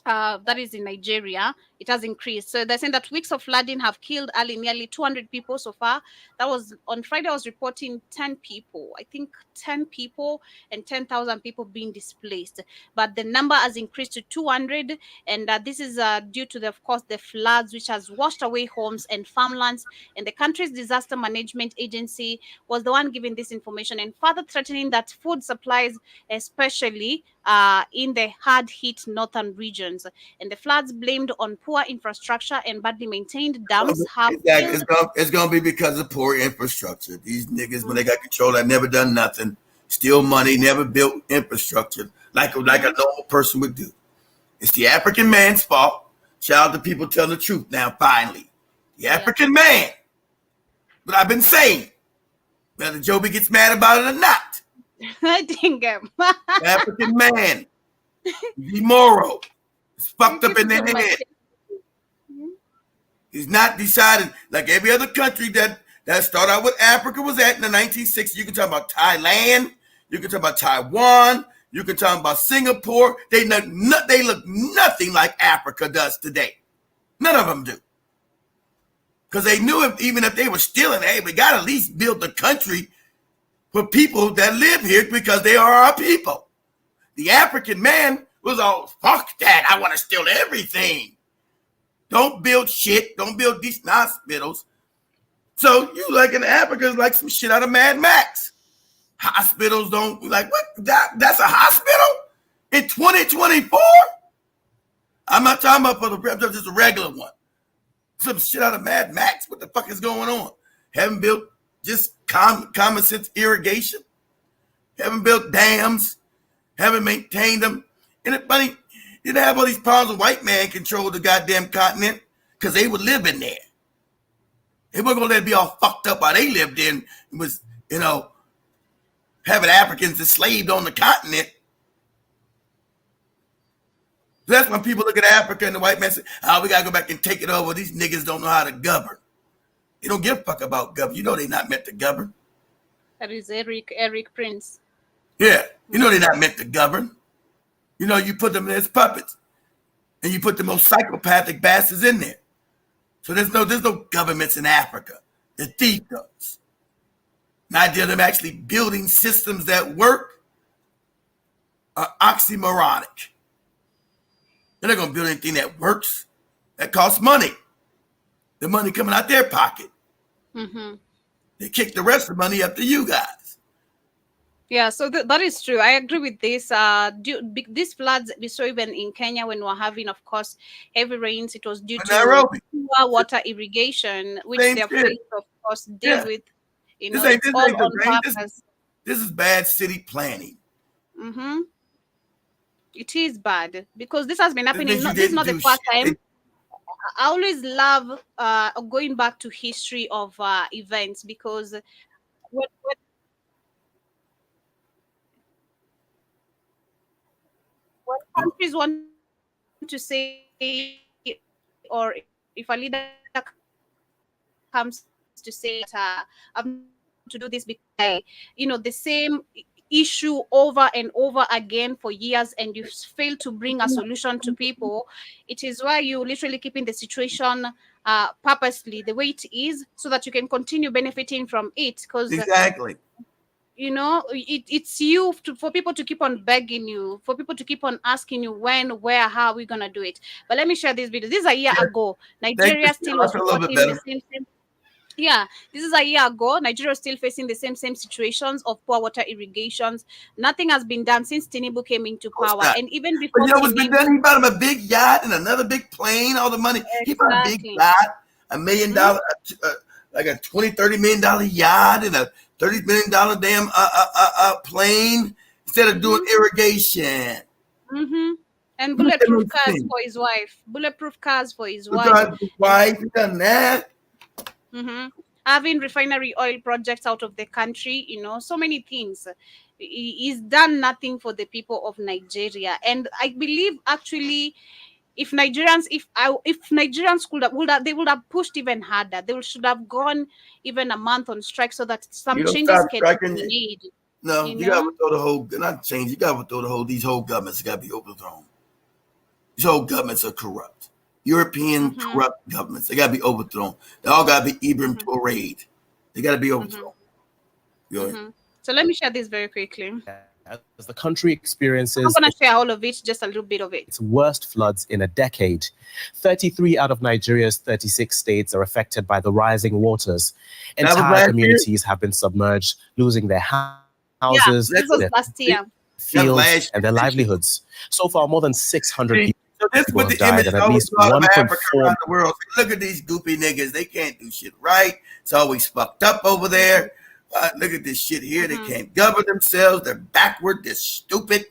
that is in Nigeria, it has increased. So they're saying that weeks of flooding have killed nearly 200 people so far. That was on Friday. I was reporting 10 people. I think 10 people and 10,000 people being displaced. But the number has increased to 200, and this is due to of course, the floods which has washed away homes and farmlands. And the country's disaster management agency was the one giving this information and further threatening that food supplies, especially in the hard-hit northern regions, and the floods blamed on poor infrastructure and badly maintained dams have exactly. It's gonna be because of poor infrastructure. These niggas, when they got control, have never done nothing, steal money, never built infrastructure like a normal person would do. It's the African man's fault. Shout out to people telling the truth now. Finally, the African man. But I've been saying, whether Joby gets mad about it or not. I think African man, immoral, it's fucked up in their head. He's not decided like every other country that started out with Africa was at in the 1960s. You can talk about Thailand, you can talk about Taiwan, you can talk about Singapore. They look nothing like Africa does today. None of them do. Because they knew even if they were stealing, hey, we got to at least build the country for people that live here because they are our people. The African man was all, fuck that, I want to steal everything. Don't build shit. Don't build decent hospitals. So you like in Africa is like some shit out of Mad Max. Hospitals don't, like, what? That's a hospital in 2024? I'm not talking about for the just a regular one. Some shit out of Mad Max. What the fuck is going on? Haven't built just common sense irrigation. Haven't built dams. Haven't maintained them. And it's funny, you didn't have all these problems with white man control the goddamn continent because they were living there. They weren't going to let it be all fucked up while they lived in. It was, having Africans enslaved on the continent. That's when people look at Africa and the white man say, oh, we got to go back and take it over. These niggas don't know how to govern. They don't give a fuck about govern. You know they're not meant to govern. That is Eric Prince. Yeah, you know they're not meant to govern. You know, you put them as puppets. And you put the most psychopathic bastards in there. So there's no governments in Africa. The thief does. The idea of them actually building systems that work are oxymoronic. They're not going to build anything that works. That costs money. The money coming out their pocket. Mm-hmm. They kick the rest of the money up to you guys. Yeah, so that is true. I agree with this. These floods we saw even in Kenya when we were having, of course, heavy rains. It was due to Nairobi. poor water irrigation, which Same they are shit. faced, of course, deal with. This It's all ain't on the rain. purpose. This is bad city planning. Mm-hmm. It is bad because this has been happening. means you This is not the didn't first do time. shit. I always love going back to history of events because when countries want to say, or if a leader comes to say, I'm to do this because, the same issue over and over again for years and you fail to bring a solution to people, it is why you literally keeping the situation purposely the way it is so that you can continue benefiting from it because Exactly. it's you for people to keep on begging you, for people to keep on asking you when, where, how are we gonna do it. But let me share this video. This is a year ago. Nigeria still was I feel a little bit reporting the better. same. Yeah, this is a year ago. Nigeria is still facing the same situations of poor water irrigations. Nothing has been done since Tinubu came into power, not? and even But before you know what's been Tinubu, done? He bought him a big yacht and another big plane, all the money. He bought a big Exactly. yacht, $1 million, like a $20-30 million yacht and a $30 million damn plane instead of doing irrigation. Mm-hmm. And Look at bulletproof those cars things. for his wife. Bulletproof cars for his wife. Because his wife done that. Mm-hmm. Having refinery oil projects out of the country, so many things. He's done nothing for the people of Nigeria, and I believe actually, if Nigerians they would have pushed even harder. They should have gone even a month on strike so that some You don't changes stop can striking. be made. No, You you got know? to throw the whole, not change. You got to throw these whole governments got to be overthrown. These whole governments are corrupt. European Mhm. corrupt governments. They got to be overthrown. They all got to be Ibrahim Mhm. Traoré. They got to be overthrown. Go ahead. Mhm. So let me share this very quickly. As the country I'm experiences not going to share all of it, just a little bit of it. its worst floods in a decade. 33 out of Nigeria's 36 states are affected by the rising waters. That was last Entire year? communities have been submerged, losing their houses, This was their last year. fields, last and their year. livelihoods. So far, more than 600 people So this is what have the died, images and at always least go out of Africa 1.4 around the world. Look at these goopy niggas. They can't do shit right. It's always fucked up over there. Look at this shit here. They can't govern themselves. They're backward. They're stupid.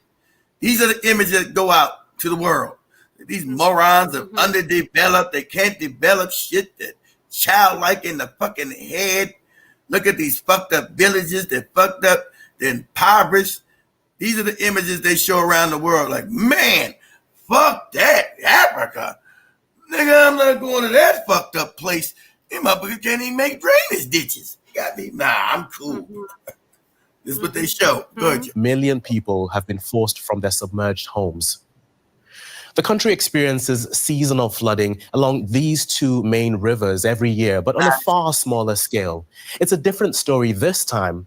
These are the images that go out to the world. These morons are underdeveloped. They can't develop shit. They're childlike in the fucking head. Look at these fucked up villages. They're fucked up. They're impoverished. These are the images they show around the world. Like, man, fuck that. Africa. Nigga, I'm not going to that fucked up place. Them motherfuckers can't even make drainage ditches. You got me? Nah, I'm cool. This is what they show. Go ahead. million people have been forced from their submerged homes. The country experiences seasonal flooding along these two main rivers every year, but on a far smaller scale. It's a different story this time.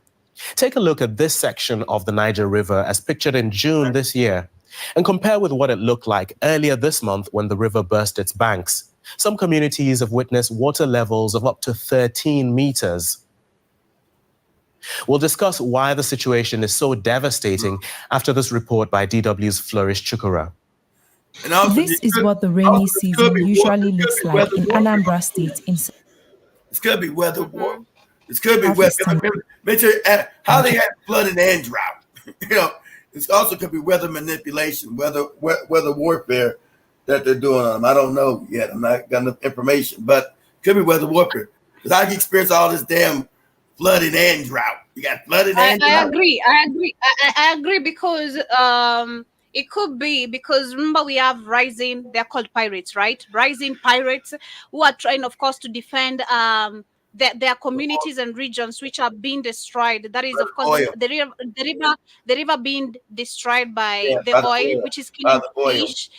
Take a look at this section of the Niger River as pictured in June this year, and compare with what it looked like earlier this month when the river burst its banks. Some communities have witnessed water levels of up to 13 meters. We'll discuss why the situation is so devastating after this report by DW's Flourish Chukura. And also, This is what the rainy season usually looks like in Anambra State. This could be weather war. This could be weather. Harvesting. Make sure how they had flooding and drought. You know, this also could be weather manipulation, weather warfare that they're doing on them. I don't know yet. I'm not got enough information, but it could be weather warfare because I experience all this damn flooding and drought. You got flooding and drought. I agree because it could be because remember we have they're called pirates, right? Rising pirates who are trying, of course, to defend their communities and regions which are being destroyed. That is, of course, the river being destroyed by the oil, which is killing fish.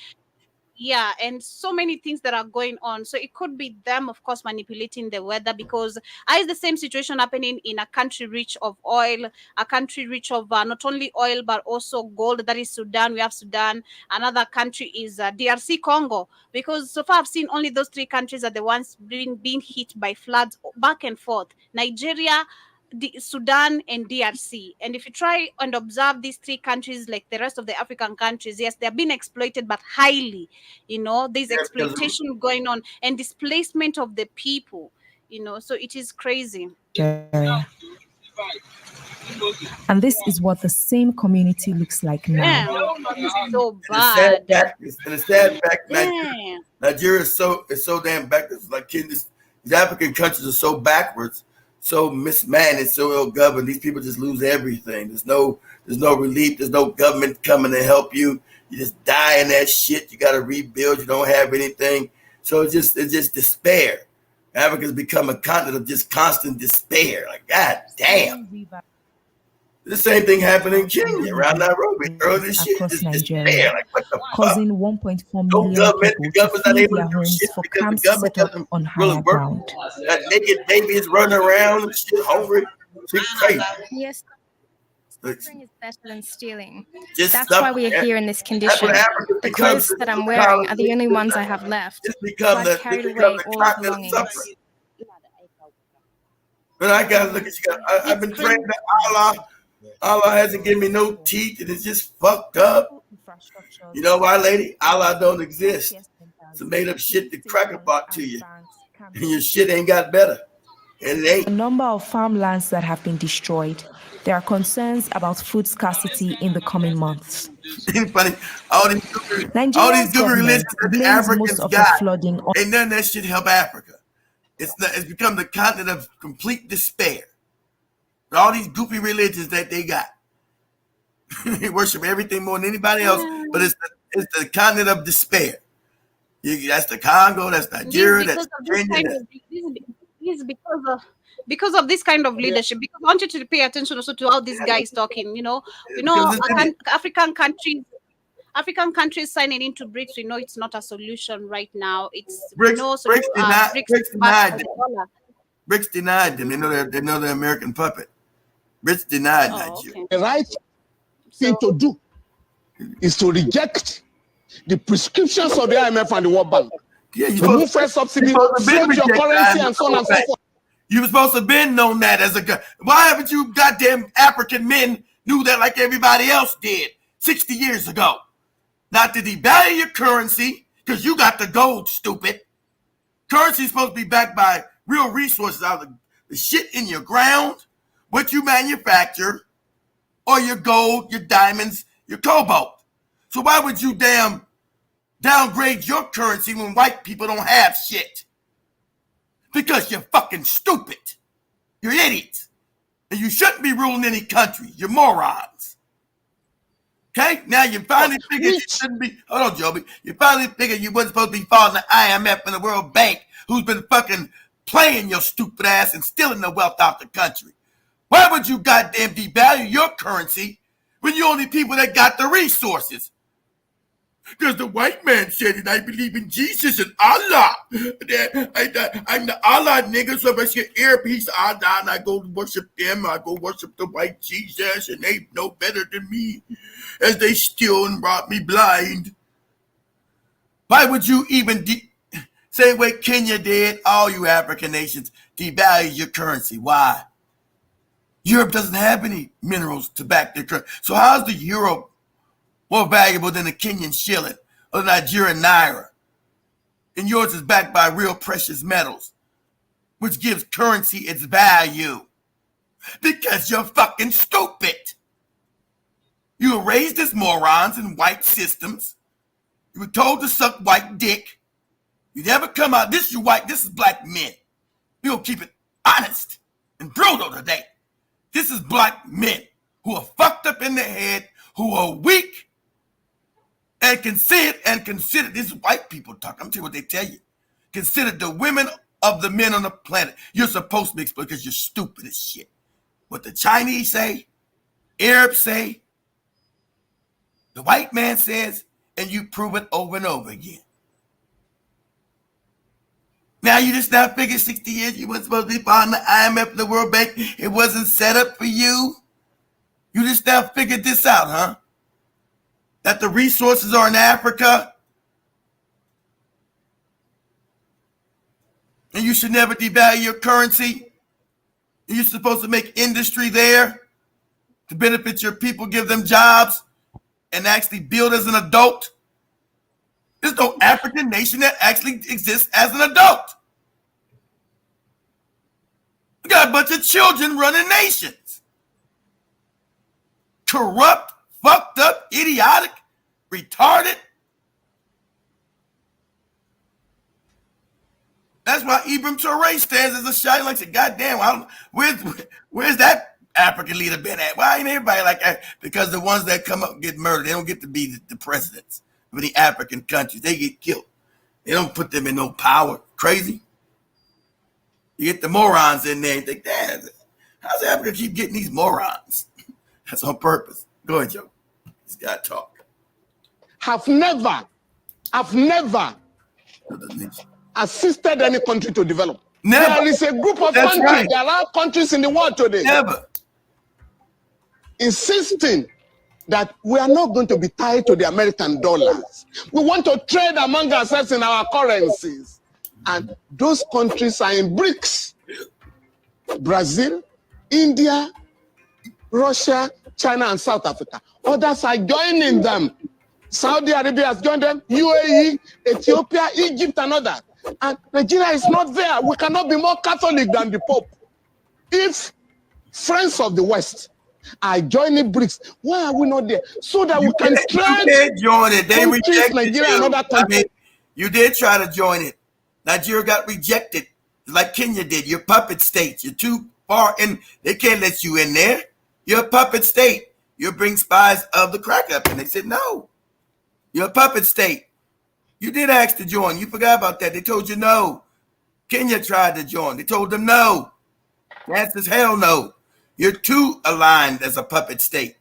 Yeah, and so many things that are going on. So it could be them, of course, manipulating the weather because it's the same situation happening in a country rich of oil, a country rich of not only oil, but also gold. That is Sudan. We have Sudan. Another country is DRC Congo, because so far I've seen only those three countries are the ones being hit by floods back and forth. Nigeria, Sudan and DRC. And if you try and observe these three countries like the rest of the African countries, yes, they're being exploited, but highly, there's exploitation going on and displacement of the people, so it is crazy. And this is what the same community looks like now. Yeah, it's so bad. And the sad fact, Nigeria is so damn backwards. Like these African countries are so backwards, so mismanaged, so ill-governed. These people just lose everything. There's no relief. There's no government coming to help you. You just die in that shit. You got to rebuild. You don't have anything. So it's just despair. Africa's become a continent of just constant despair. Like, God damn. The same thing happened in Kenya, around Nairobi. Early this shit, Across just Nigeria, despair. Like, what the fuck? causing 1.4 million government- the people government's to not flee able their to do homes shit for because the camps government set up doesn't on really higher work. ground. Got naked babies running around and shit, hungry. It's crazy. Yes, Like, stealing is better than stealing. just That's stuff- why we are here in this That's condition. what Africa The becomes. clothes that I'm wearing are the only ones I have left. Just become So I've carried away all continent of belongings. suffering. But I gotta look at you. I've been praying to Allah. Allah hasn't given me no teeth, and it's just fucked up. You know why, lady? Allah don't exist. It's a made up shit that cracker bought to you, and your shit ain't got better. And it ain't. The number of farmlands that have been destroyed. There are concerns about food scarcity in the coming months. It's funny. All these good Nigeria's religions government that the blames Africans most of the got. flooding on Ain't none of that shit help Africa. It's become the continent of complete despair. All these goofy religions that they got. They worship everything more than anybody else, but it's the continent of despair. That's the Congo, that's Nigeria, that's Kenya. This is because of this kind of leadership. Because I want you to pay attention also to how this guy is talking. Because it's in it. African countries African countries signing into BRICS, we know it's not a solution right now. It's BRICS, no BRICS solution. denied, BRICS BRICS is backed by denied the them. dollar. BRICS denied them. They know they're American puppet. BRICS denied Oh, Nigeria. okay. The right thing So to do is to reject the prescriptions of the IMF and the World Bank. Yeah, you're Remove supposed, fuel subsidy, you're supposed to float be your rejected currency, IMF and so on and so Bank. forth. You were supposed to have been known that as a guy. Why haven't you goddamn African men knew that like everybody else did 60 years ago? Not to devalue your currency, because you got the gold, stupid. Currency is supposed to be backed by real resources out of the shit in your ground, what you manufacture, or your gold, your diamonds, your cobalt. So why would you damn downgrade your currency when white people don't have shit? Because you're fucking stupid. You're idiots. And you shouldn't be ruling any country. You're morons. Okay? Now you finally figured you shouldn't be. Hold on, Joby. You finally figured you wasn't supposed to be following the IMF and the World Bank, who's been fucking playing your stupid ass and stealing the wealth out the country. Why would you goddamn devalue your currency when you're only people that got the resources? Because the white man said it. I believe in Jesus and Allah. I'm the Allah nigga, so if I see an Arab, he's Allah, and I go worship them. I go worship the white Jesus, and they know better than me, as they steal and rob me blind. Why would you even say what Kenya did? All you African nations devalue your currency. Why? Europe doesn't have any minerals to back their currency. So how's the euro more valuable than the Kenyan shilling or the Nigerian naira? And yours is backed by real precious metals, which gives currency its value. Because you're fucking stupid. You were raised as morons in white systems. You were told to suck white dick. You never come out. This is white, this is black men. You don't keep it honest and brutal today. This is black men who are fucked up in the head, who are weak, and consider this is white people talk. I'm telling you what they tell you. Consider the women of the men on the planet. You're supposed to be exposed because you're stupid as shit. What the Chinese say, Arabs say, the white man says, and you prove it over and over again. Now you just now figured 60 years you weren't supposed to be following the IMF and the World Bank. It wasn't set up for you. You just now figured this out, huh? That the resources are in Africa, and you should never devalue your currency. And you're supposed to make industry there to benefit your people, give them jobs, and actually build as an adult. There's no African nation that actually exists as an adult. We got a bunch of children running nations. Corrupt, fucked up, idiotic, retarded. That's why Ibrahim Traoré stands as a shine like said, goddamn, where's that African leader been at? Why ain't everybody like that? Because the ones that come up and get murdered, they don't get to be the presidents of the African countries. They get killed. They don't put them in no power. Crazy. You get the morons in there and think, damn, how's Africa keep getting these morons? That's on purpose. Go ahead, Joe. He's got to talk. Have never assisted any country to develop. Never. There is a group of That's countries, right. there are countries in the world today Never. insisting that we are not going to be tied to the American dollars. We want to trade among ourselves in our currencies. And those countries are in BRICS. Brazil, India, Russia, China, and South Africa. Others are joining them. Saudi Arabia has joined them, UAE, Ethiopia, Egypt, and others. And Nigeria is not there. We cannot be more Catholic than the Pope. If friends of the West are joining BRICS, why are we not there? So that we can trade join it. They rejected Nigeria you. and other countries. You did try to join it. Nigeria got rejected, like Kenya did. You're puppet states. You're too far in. They can't let you in there. You're a puppet state. You bring spies of the crack up, and they said no. You're a puppet state. You did ask to join. You forgot about that. They told you no. Kenya tried to join. They told them no. The answer is hell no. You're too aligned as a puppet state.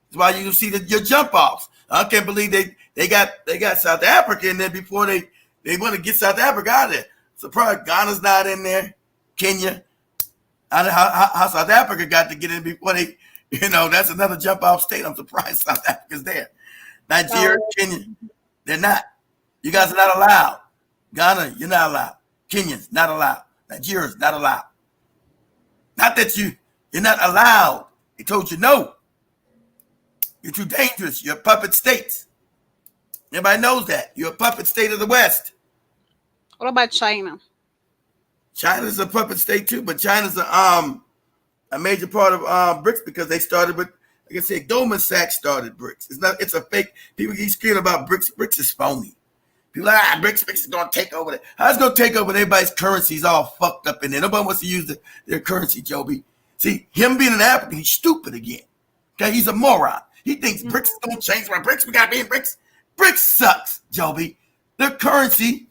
That's why you see your jump offs. I can't believe they got South Africa in there before they want to get South Africa out of there. Surprised Ghana's not in there. Kenya. I don't know how South Africa got to get in before they, that's another jump off state. I'm surprised South Africa's there. Nigeria, Kenya, they're not. You guys are not allowed. Ghana, you're not allowed. Kenyans, not allowed. Nigeria's not allowed. Not that you're not allowed. They told you no. You're too dangerous. You're puppet states. Everybody knows that. You're a puppet state of the West. What about China? China's a puppet state too, but China's a major part of BRICS because they started with, like I said, Goldman Sachs started BRICS. It's a fake. People keep screaming about BRICS. BRICS is phony. People are like, BRICS is going to take over that. How's it going to take over? Everybody's currency's all fucked up in there. Nobody wants to use their currency, Joby. See, him being an African, he's stupid again. Okay, he's a moron. He thinks BRICS is going to change my BRICS. We got to be in BRICS. BRICS sucks, Joby. Their currency,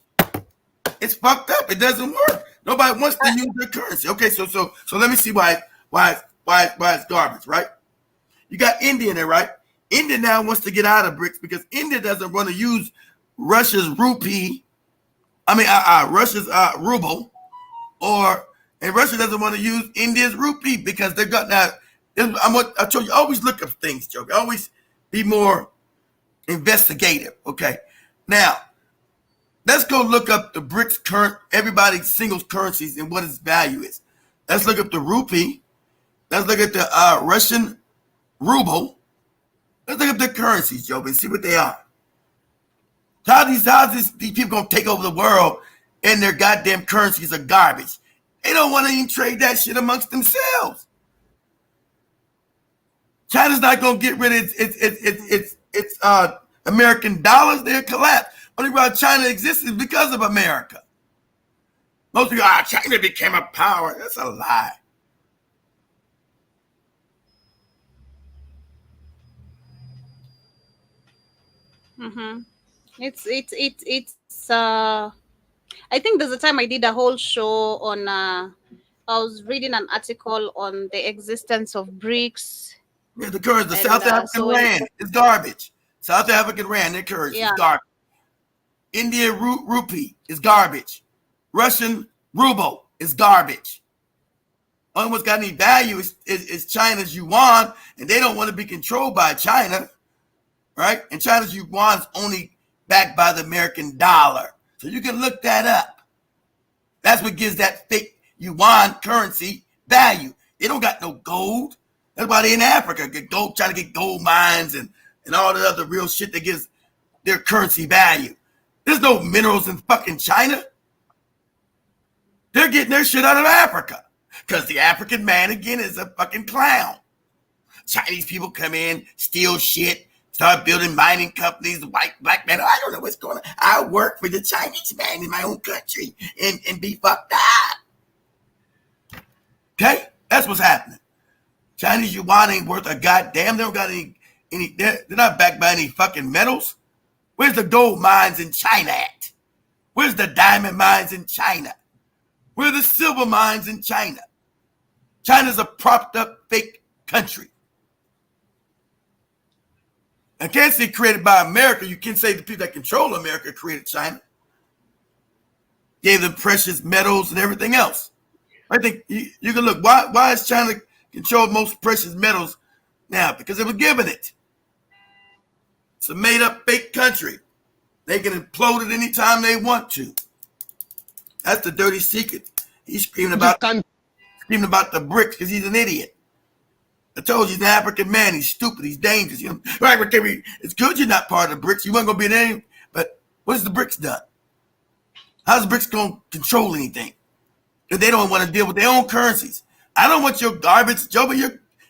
it's fucked up. It doesn't work. Nobody wants to use their currency. Okay, so let me see why it's garbage, right? You got India in there, right? India now wants to get out of BRICS because India doesn't want to use Russia's rupee. Russia's ruble, and Russia doesn't want to use India's rupee because they're got now. I told you, always look up things, Joe. Always be more investigative. Okay, now let's go look up the BRICS current, everybody's single currencies and what its value is. Let's look up the rupee. Let's look at the Russian ruble. Let's look up their currencies, Joe, and see what they are. How's these people gonna take over the world and their goddamn currencies are garbage? They don't want to even trade that shit amongst themselves. China's not gonna get rid of its American dollars. They'll collapse. Only reason China exists is because of America. Most people, China became a power. That's a lie. Mm-hmm. It's I think there's a time I did a whole show on I was reading an article on the existence of BRICS. Yeah, the currency, the South African rand is garbage. South African rand, their currency is garbage. Indian rupee is garbage. Russian ruble is garbage. Only one's got any value is China's yuan, and they don't want to be controlled by China, right? And China's yuan is only backed by the American dollar. So you can look that up. That's what gives that fake yuan currency value. They don't got no gold. That's why they in Africa get gold, trying to get gold mines and all the other real shit that gives their currency value. There's no minerals in fucking China. They're getting their shit out of Africa because the African man, again, is a fucking clown. Chinese people come in, steal shit, start building mining companies, black man. I don't know what's going on. I work for the Chinese man in my own country and be fucked up. Okay? That's what's happening. Chinese yuan ain't worth a goddamn. They don't got any they're not backed by any fucking metals. Where's the gold mines in China at? Where's the diamond mines in China? Where are the silver mines in China? China's a propped up fake country. I can't say created by America. You can say the people that control America created China. Gave them precious metals and everything else. I think you can look. Why is China controlled most precious metals now? Because they were given it. It's a made-up fake country. They can implode it anytime they want to. That's the dirty secret. He's screaming about the BRICS because he's an idiot. I told you he's an African man. He's stupid. He's dangerous. It's good you're not part of the BRICS. You weren't going to be in any. But what has the BRICS done? How's the BRICS going to control anything? If they don't want to deal with their own currencies. I don't want your garbage, Joe, but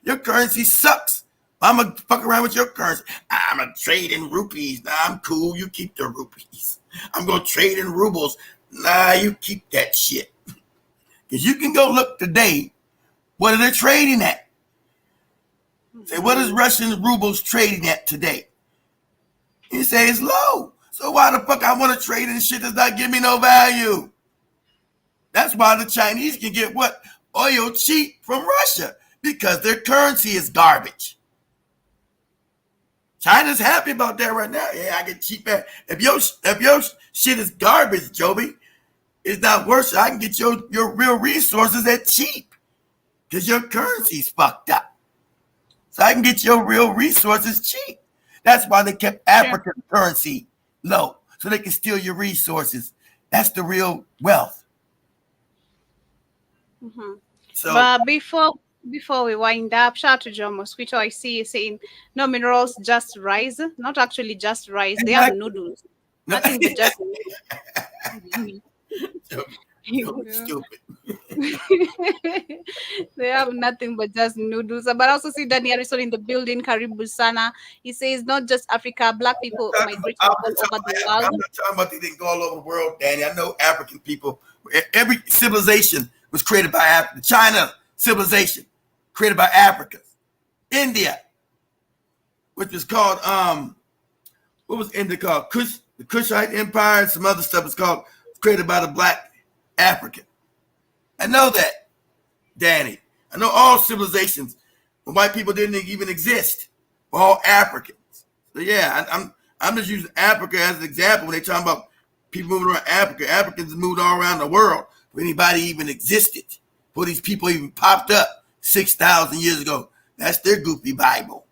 your currency sucks. I'm going to fuck around with your currency. I'm going to trade in rupees. Nah, I'm cool. You keep the rupees. I'm going to trade in rubles. Nah, you keep that shit. Because you can go look today. What are they trading at? Say, what is Russian rubles trading at today? You say it's low. So why the fuck I want to trade in shit that's not giving me no value? That's why the Chinese can get what? Oil cheap from Russia. Because their currency is garbage. China's happy about that right now. Yeah, I get cheap ass. If your shit is garbage, Joby, it's not worth it. I can get your real resources at cheap because your currency's fucked up. So I can get your real resources cheap. That's why they kept African currency low, so they can steal your resources. That's the real wealth. Mm-hmm. So, but before we wind up, shout out to John Mosquito. I see you saying no minerals, just rice. Not actually just rice. They have noodles. Nothing but just noodles. Stupid. They have nothing but just noodles. But I also see Danny Harrison in the building. Karibu Sana. He says not just Africa, black people migrate all over the world. I'm not talking about they didn't go all over the world, Danny. I know African people. Every civilization was created by Africa. China civilization created by Africans. India, which was called what was India called? The Kushite Empire, and some other stuff was created by the black African. I know that, Danny. I know all civilizations when white people didn't even exist were all Africans. So yeah, I'm just using Africa as an example when they talking about people moving around Africa. Africans moved all around the world before anybody even existed, before these people even popped up 6,000 years ago. That's their goofy Bible.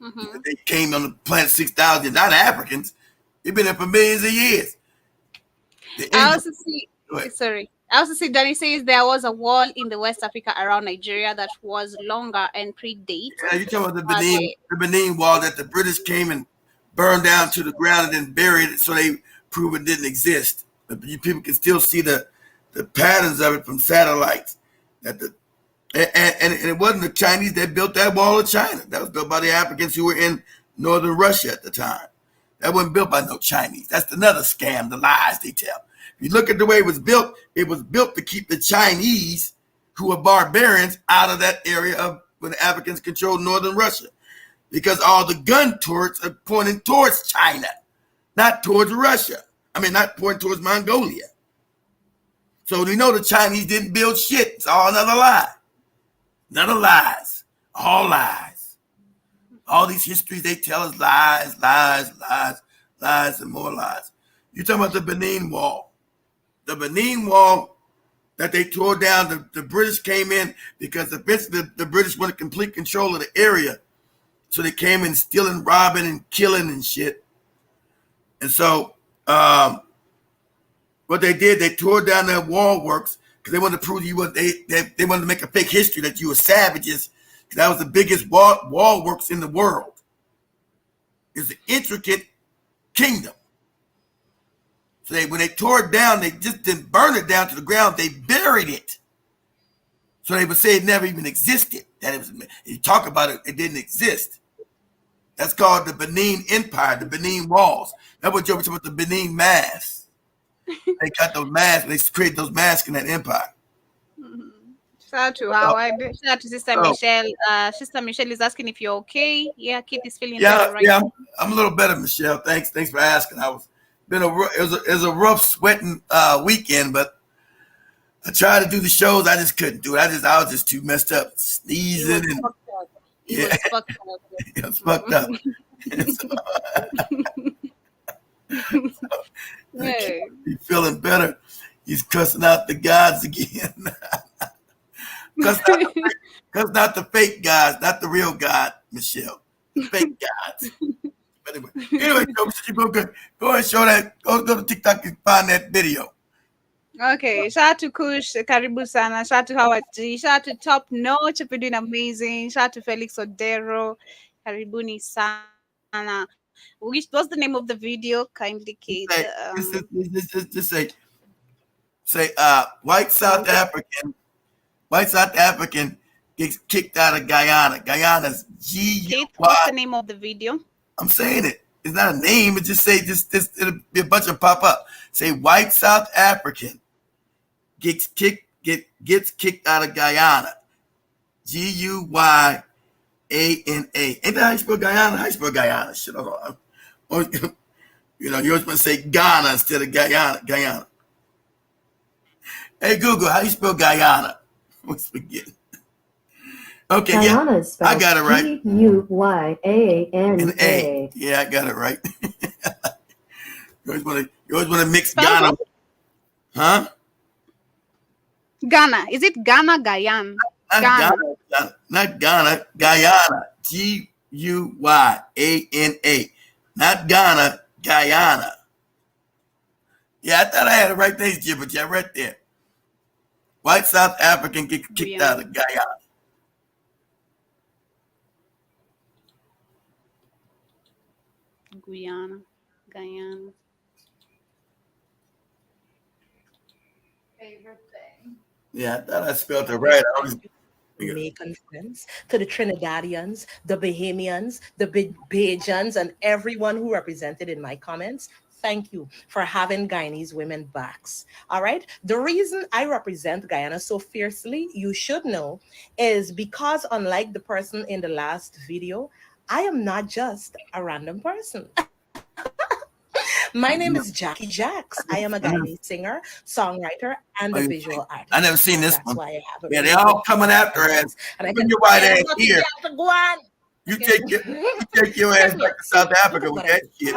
Mm-hmm. They came on the planet 6,000, not Africans. They've been there for millions of years. I also see Danny says there was a wall in the West Africa around Nigeria that was longer and predate. Yeah, you're talking about the Benin wall that the British came and burned down to the ground and then buried it, so they prove it didn't exist. But you people can still see the patterns of it from satellites. And it wasn't the Chinese that built that wall of China. That was built by the Africans who were in northern Russia at the time. That wasn't built by no Chinese. That's another scam, the lies they tell. If you look at the way it was built to keep the Chinese, who are barbarians, out of that area of when the Africans controlled northern Russia. Because all the gun turrets are pointing towards China, not towards Russia. I mean, not pointing towards Mongolia. So we know the Chinese didn't build shit. It's all another lie. None of lies. All lies. All these histories they tell us lies, lies, lies, lies, and more lies. You're talking about the Benin Wall. The Benin Wall that they tore down, the British came in because eventually the British wanted complete control of the area. So they came in stealing, robbing, and killing and shit. And so what they did, they tore down that wall works because they wanted to prove they wanted to make a fake history that you were savages. Because that was the biggest wall works in the world. It's an intricate kingdom. So when they tore it down, they just didn't burn it down to the ground. They buried it. So they would say it never even existed. That it was. You talk about it, it didn't exist. That's called the Benin Empire, the Benin Walls. That's what you're talking about, the Benin Mask. They got those masks. They created those masks in that empire. Mm-hmm. Shout out to Howard. Shout out to Sister Michelle. Sister Michelle is asking if you're okay. Yeah, Kit is feeling better right now. I'm a little better, Michelle. Thanks for asking. It was a rough sweating weekend, but I tried to do the shows. I just couldn't do it. I was just too messed up, sneezing and It was fucked up. Hey. He's feeling better. He's cussing out the gods again. Cussing out the fake gods, not the real God, Michelle. The fake gods. But anyway, go and show that. Go to TikTok and find that video. Okay, shout out to Kush, Karibu Sana, shout out to Howard G, shout out to Top Notch, you're doing amazing, shout out to Felix Odero, Karibuni Sana. What's the name of the video? Kindly, Kate. Just say, white South African gets kicked out of Guyana. Guyana's GUY. Kate, what's the name of the video? I'm saying it. It's not a name. It just say it'll be a bunch of pop up. Say white South African gets kicked out of Guyana. GUYANA. Ain't that how you spell Guyana? How you spell Guyana? Shit, you always want to say Ghana instead of Guyana. Hey Google, how you spell Guyana? What's forgetting? Okay, yeah. Guyana is spelled I got it right. G-U-Y-A-N-A. Yeah, I got it right. You always want to mix Spell Ghana. what? Huh? Ghana. Is it Ghana, Guyana? Not Ghana. Ghana. Not Ghana. Guyana. G-U-Y-A-N-A. Not Ghana. Guyana. Yeah, I thought I had it right there, Jim, but yeah, right there. White South African get kicked out of Guyana. Guyana. Favorite thing. Yeah, I thought I spelled it right. I was Jamaican friends, to the Trinidadians, the Bahamians, the Bajans, and everyone who represented in my comments. Thank you for having Guyanese women backs. All right. The reason I represent Guyana so fiercely, you should know, is because unlike the person in the last video, I am not just a random person. My name is Jackie Jacks. I am a Guyanese singer, songwriter, and a visual artist. I never seen this That's one. why I have Yeah, they all coming after us. Bring your white ass here. You take your ass back to South Africa with that shit.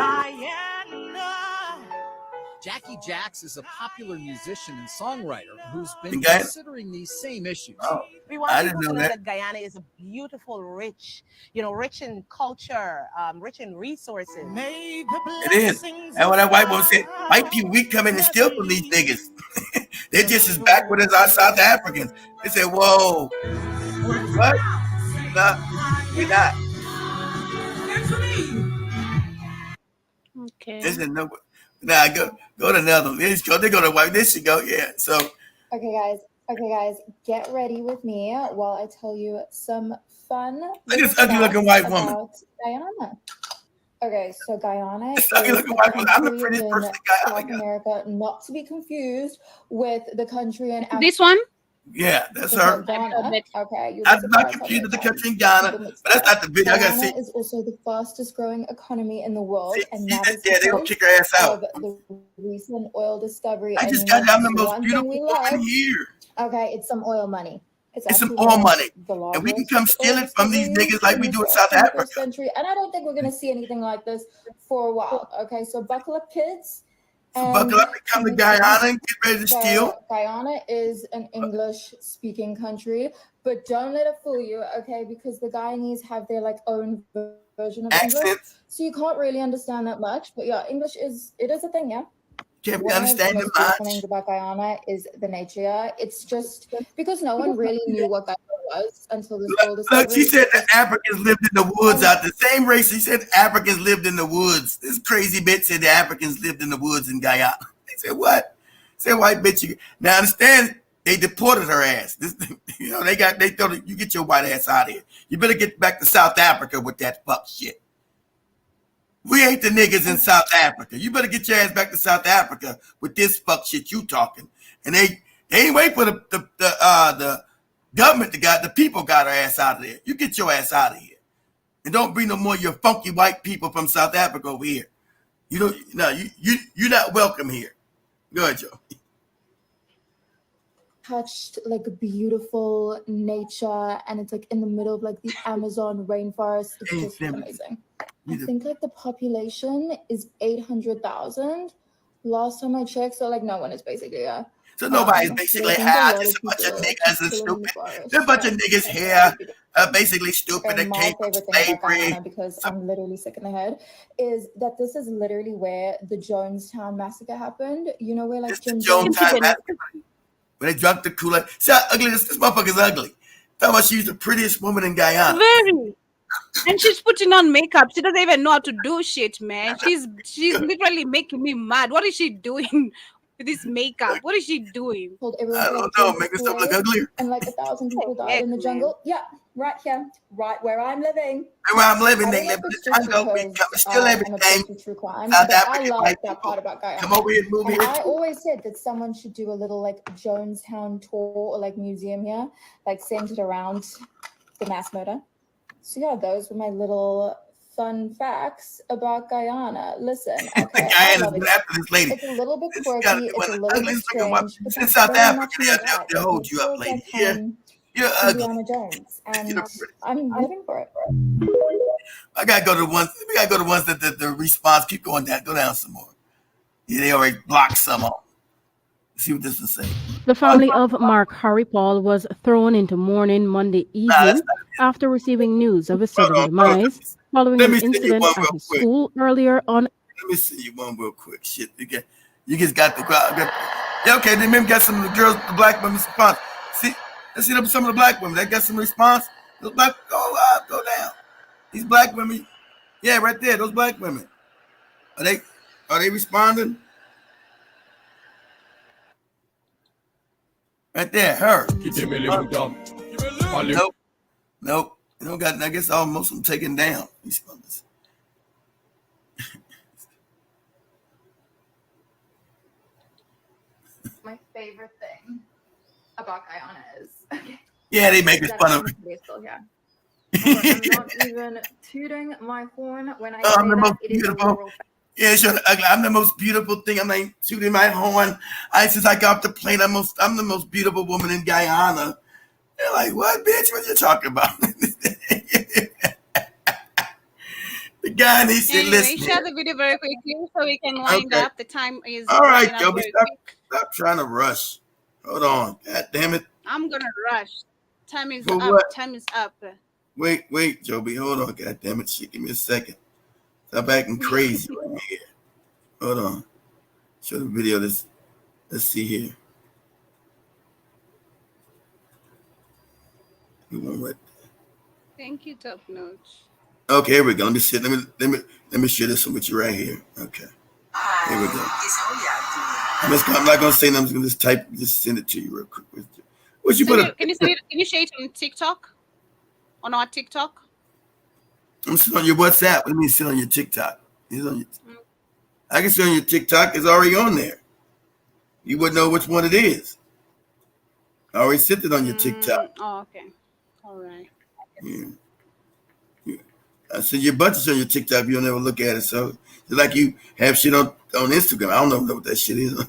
Jackie Jacks is a popular musician and songwriter who's been Okay. considering these same issues. Oh, We want I people didn't to know know that. that Guyana is a beautiful, rich, rich in culture, rich in resources. It is. And when that white woman said, white people, we come in and steal from these niggas. They're just as backward as our South Africans. They said, whoa, what? No, we're not. Okay. This is no. Nah, go to another one. They go to white. This should go. Yeah. So Okay, guys, get ready with me while I tell you some fun. look at this ugly looking white woman. About Guyana. Okay, so Guyana This is ugly looking white woman. I'm the country prettiest in person in South Guyana. America, not to be confused with the country in Africa. This one? Yeah, that's It's her. Ghana. Okay, you'll be I'm not surprised how confused with the many country in times Ghana, people mix but that's that up. not the video. I gotta Guyana see. is also the fastest growing economy in the world, and that is Yeah, they gonna because kick her ass out. of the recent oil discovery. I And just you know, got I'm the the most one thing beautiful we woman love, here. okay, it's some oil money. It's some actually oil one of money, the and we can largest come steal oil it from these discoveries niggas like in we the do in South 21st Africa. century, and I don't think we're going to see anything like this for a while. Okay, so buckle up, kids. So buckle up and come to Guyana and get ready to steal. Guyana is an English-speaking country, but don't let it fool you, okay? Because the Guyanese have their own version of English, Accents. so you can't really understand that much. But yeah, English is a thing, yeah. Can't we One of the understand most it beautiful much? things about Guyana is the nature. It's just because no one really knew what Guyana was until this oil discovery. Look, she said the Africans lived in the woods out the same race. She said Africans lived in the woods. This crazy bitch said the Africans lived in the woods in Guyana. They said what? Said white bitch. Now understand, they deported her ass. They told her, you get your white ass out of here. You better get back to South Africa with that fuck shit. We ain't the niggas in South Africa. You better get your ass back to South Africa with this fuck shit you talking. And they ain't wait for the government the people got her ass out of there. You get your ass out of here. And don't bring no more of your funky white people from South Africa over here. You're not welcome here. Go ahead, Joe. Touched beautiful nature, and it's in the middle of the Amazon rainforest. It's just amazing. I think the population is 800,000 last time I checked, so no one is basically So nobody's basically here. Just a bunch of niggas and stupid. There's a bunch of niggas here, basically stupid that came from slavery. Because I'm literally sick in the head, is that this is literally where the Jonestown massacre happened. You know where Jim Jonestown massacre. When they drunk the Kool-Aid. See how ugly this motherfucker's ugly. Talking about she's the prettiest woman in Guyana. Very. And she's putting on makeup. She doesn't even know how to do shit, man. She's literally making me mad. What is she doing with this makeup? What is she doing? Told everyone I don't know. Make herself look uglier. And 1,000 people died in the jungle. Yeah, right here, right where I'm living. Where I'm living, they live in the jungle. We come and steal everything. South African white that part about Guyana. come over here and move And here. I always said that someone should do a little Jonestown tour or museum here, centered around the mass murder. So yeah, those were my little fun facts about Guyana. Listen, okay, Guyana's been after this lady. it's a little bit This quirky, got it's one a of the little bit ugliest looking strange, ones. but It's in that's South very Africa. much my vibe. They'll hold you up, Feels lady. like Yeah. home. You're ugly. Indiana Jones, and You're I'm living for it. I gotta go to ones. We gotta go to ones that the response keep going down. Go down some more. Yeah, they already blocked some of them. See what this is saying. The family of Mark Harry Paul was thrown into mourning Monday evening after receiving news of his sudden demise following an incident at his school earlier on. Let me see you one real quick. Shit, you just got the crowd. Yeah, okay. Then maybe got some of the girls, the black women response. See, let's see some of the black women. They got some response. Those black, go up, go down. These black women, yeah, right there. Those black women. Are they responding? Right there, her. Nope. They don't got. I guess most of them taken down. My favorite thing about Guyana is yeah, they make fun of it. Still here. I'm not even tooting my horn when I say that it is beautiful. Yeah, sure. I'm the most beautiful thing. I'm like shooting my horn. Since I got off the plane, I'm the most beautiful woman in Guyana. They're like, what, bitch? What you talking about? The guy needs to listen. Share the video very quickly so we can wind up. The time is all right, Joby. Stop trying to rush. Hold on. God damn it. I'm gonna rush. Time is For up. what? Time is up. Wait, Joby. Hold on. God damn it. Shit, give me a second. Stop acting crazy right here. Hold on. Show the video. Let's see here. Thank you, Top Notch. Okay, here we go. Let me see. Let me share this one with you right here. Okay. Here we go. I'm not gonna say nothing. I'm just gonna just send it to you real quick. What you put? Can you share it on TikTok? On our TikTok? I'm sitting on your WhatsApp. What do you mean sit on your TikTok? It's on your, I can see on your TikTok. It's already on there. You wouldn't know which one it is. I already sent it on your TikTok. Oh, okay. All right. Yeah. I said your bunches on your TikTok. You'll never look at it. So it's like you have shit on Instagram. I don't know what that shit is.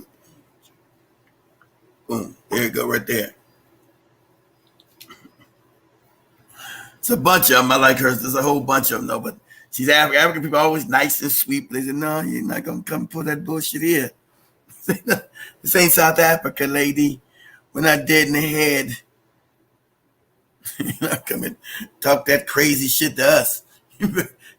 Boom. There you go, right there. It's a bunch of them. I like hers. There's a whole bunch of them, though. But she's African. African people are always nice and sweet. They said, no, you're not going to come pull that bullshit here. This ain't South Africa, lady. We're not dead in the head. You're not coming talk that crazy shit to us.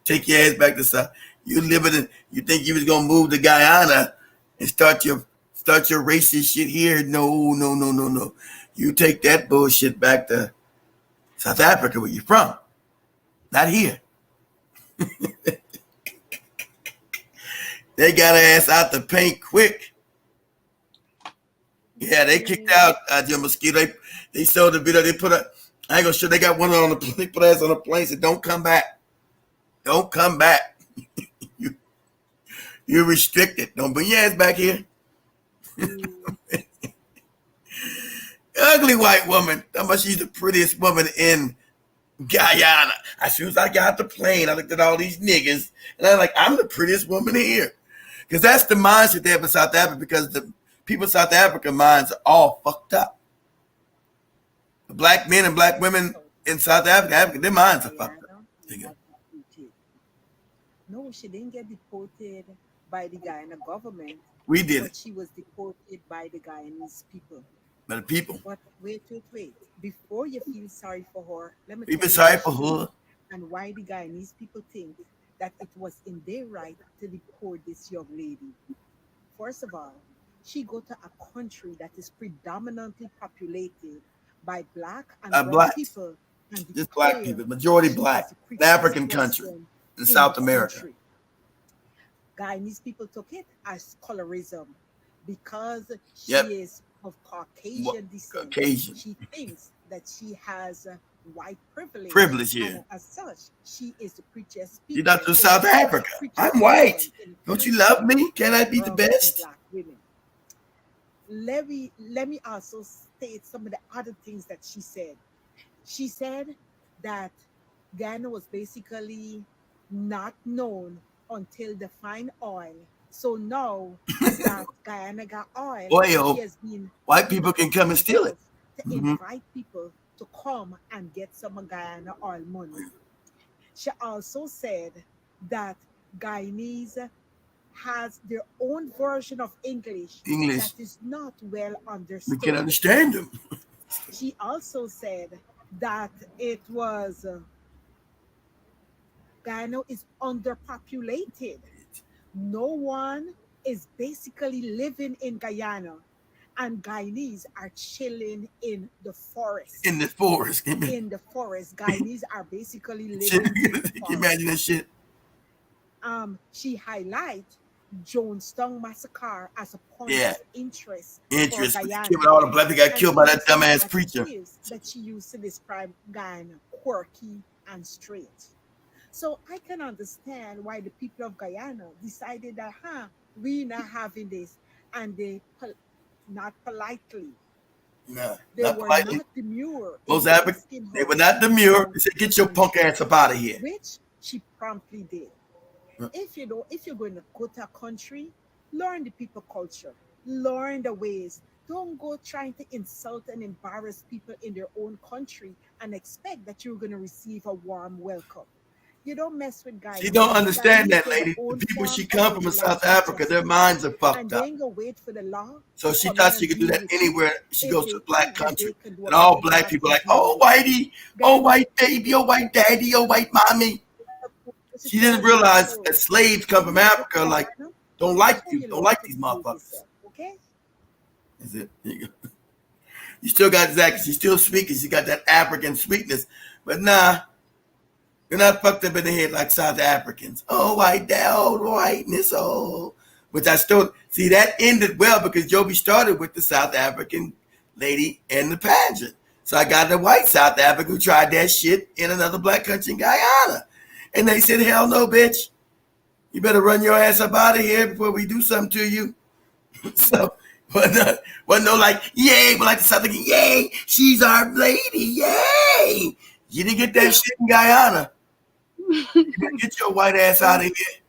Take your ass back to South. You think you was going to move to Guyana and start your racist shit here? No. You take that bullshit back to South Africa, where you from, not here. They got her ass out the paint quick. Yeah, they kicked out your mosquito. They showed the video. They put a. I ain't gonna show. They got one on the. They put her ass on the plane. Said, "Don't come back. Don't come back. You're restricted. Don't bring your ass back here." Ugly white woman. How much she's the prettiest woman in Guyana. As soon as I got off the plane, I looked at all these niggas, and I'm like, I'm the prettiest woman here. Because that's the mindset they have in South Africa, because the people in South Africa minds are all fucked up. The black men and black women in South Africa, their minds are fucked up. No, she didn't get deported by the Guyana government. We did but it. She was deported by the Guyanese people. By the people. But wait. Before you feel sorry for her, let me People tell you sorry for her. and why the Guyanese people think that it was in their right to deport this young lady. First of all, she go to a country that is predominantly populated by black and brown Black. people. And Just black people, majority black. The African country in South America. Guyanese people took it as colorism because she Yep. is of Caucasian descent. Caucasian. She thinks that she has white privilege. Privilege, yeah. And as such, she is the prettiest You're not from South Africa. I'm white. Don't you love me? Can I be the best? Black women. Let me also state some of the other things that she said. She said that Guyana was basically not known until they find oil. So now that Guyana got oil, Oil. she has been White people can come and steal it. to Mhm. invite people to come and get some of Guyana oil money. She also said that Guyanese has their own version of English that is not well understood. We can understand them. She also said that it was Guyana is underpopulated. No one is basically living in Guyana, and Guyanese are chilling in the forest. In the forest. In the forest. Guyanese are basically living in the forest. Imagine that shit. She highlight Jonestown massacre as a point of interest. Interest. For Guyana. All the black people got killed by that dumbass preacher. That she used to describe Guyana quirky and straight. So I can understand why the people of Guyana decided that, we're not having this, and they not politely. No, they not were politely. not demure. They were not demure. They said, "Get your punk ass up out of here." Which she promptly did. If you're going to go to a country, learn the people culture, learn the ways. Don't go trying to insult and embarrass people in their own country and expect that you're going to receive a warm welcome. You don't mess with guys. She don't understand that, lady. The people she come from in South Africa, their minds are fucked up. Go wait for the law. So she thought she could do that anywhere she goes to a black country. And all black people are like, "Oh, whitey, oh, white baby, oh, white daddy, oh, white mommy." She didn't realize that slaves come from Africa, like, don't like these motherfuckers. Okay. Is it? You still got that. She's still speaking. She got that African sweetness. But nah, you're not fucked up in the head like South Africans. Oh, white dad, oh, whiteness, oh. Which I still see that ended well because Joby started with the South African lady in the pageant. So I got the white South African who tried that shit in another black country in Guyana. And they said, "Hell no, bitch. You better run your ass up out of here before we do something to you." So, wasn't no like, yay, but like the South African, yay, she's our lady, yay. You didn't get that shit in Guyana. Get your white ass out of here.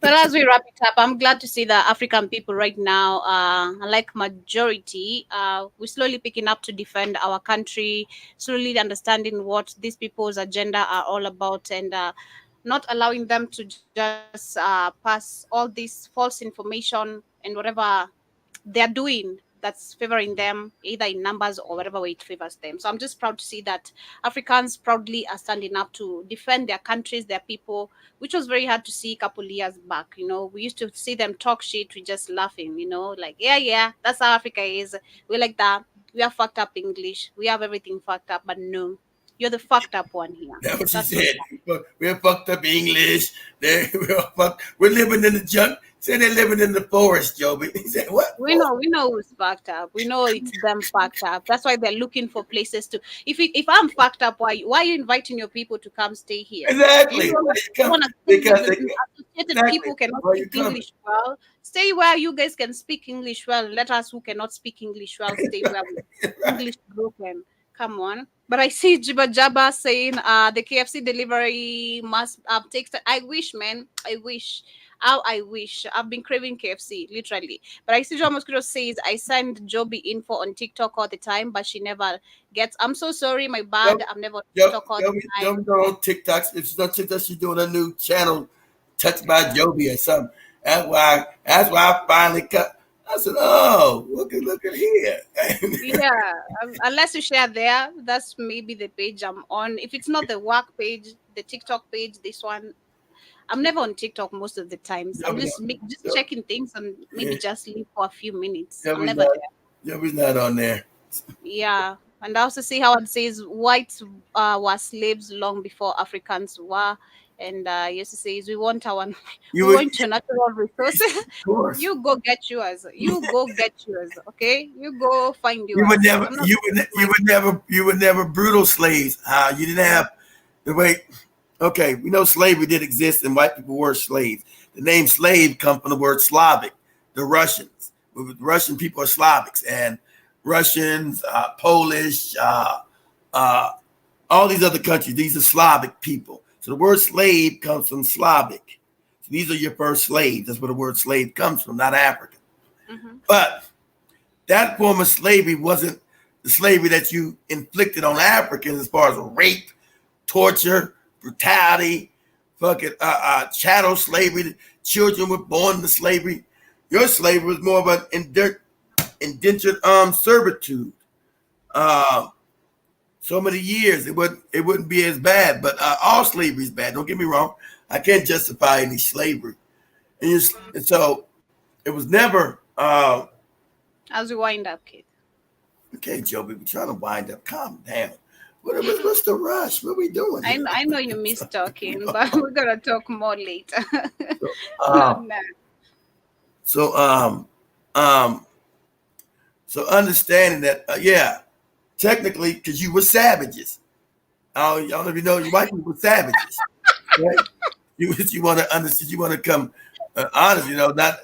But as we wrap it up, I'm glad to see that African people right now, unlike majority, we're slowly picking up to defend our country, slowly understanding what these people's agenda are all about, and not allowing them to just pass all this false information and whatever they're doing that's favoring them, either in numbers or whatever way it favors them. So I'm just proud to see that Africans proudly are standing up to defend their countries, their people, which was very hard to see a couple years back. You know, we used to see them talk shit, we just laughing, you know, like, yeah, that's how Africa is. We're like that. We are fucked up English. We have everything fucked up, but no. You're the fucked up one here. That's what she said. We're fucked up English. We're living in the junk. Say they're living in the forest, Joby. He said, what? We know who's fucked up. We know it's them fucked up. That's why they're looking for places to. If I'm fucked up, why are you inviting your people to come stay here? Exactly. People cannot speak English well. Stay where you guys can speak English well. Let us who cannot speak English well stay where English broken. Come on. But I see Jibba Jabba saying the KFC delivery must take. I wish, man. I wish. I wish. I've been craving KFC, literally. But I see Joe Mosquito says, I send Joby info on TikTok all the time, but she never gets. I'm so sorry, my bad. I'm never on TikTok all the time. Don't on TikTok. If she's on TikTok, she's doing a new channel, Touched by Joby or something. That's why I finally cut. I said, "Oh, look at here." Yeah, unless you share there, that's maybe the page I'm on. If it's not the work page, the TikTok page, this one, I'm never on TikTok most of the times. I'm just checking things and maybe just leave for a few minutes. I'm never there. Joby's not on there. Yeah, and I also see how it says whites were slaves long before Africans were. And used to say, we want your natural resources. You go get yours. Okay, you go find yours. You were never brutal slaves. You didn't have the way. Okay, we know slavery did exist, and white people were slaves. The name slave comes from the word Slavic. The Russians, Russian people are Slavics, and Russians, Polish, all these other countries. These are Slavic people. So the word slave comes from Slavic. So these are your first slaves. That's where the word slave comes from, not African. Mm-hmm. But that form of slavery wasn't the slavery that you inflicted on Africans as far as rape, torture, brutality, fucking chattel slavery. Children were born into slavery. Your slavery was more of an indentured servitude. So many years, it wouldn't be as bad, but all slavery is bad. Don't get me wrong. I can't justify any slavery. And so it was never. As we wind up, kid. Okay, Joby, we're trying to wind up. Calm down. What's the rush? What are we doing here? I know you miss talking, but we're gonna talk more later. So understanding that, technically, because you were savages. I don't know if you know, your white people were savages. Right? You want to understand, you want to come honest,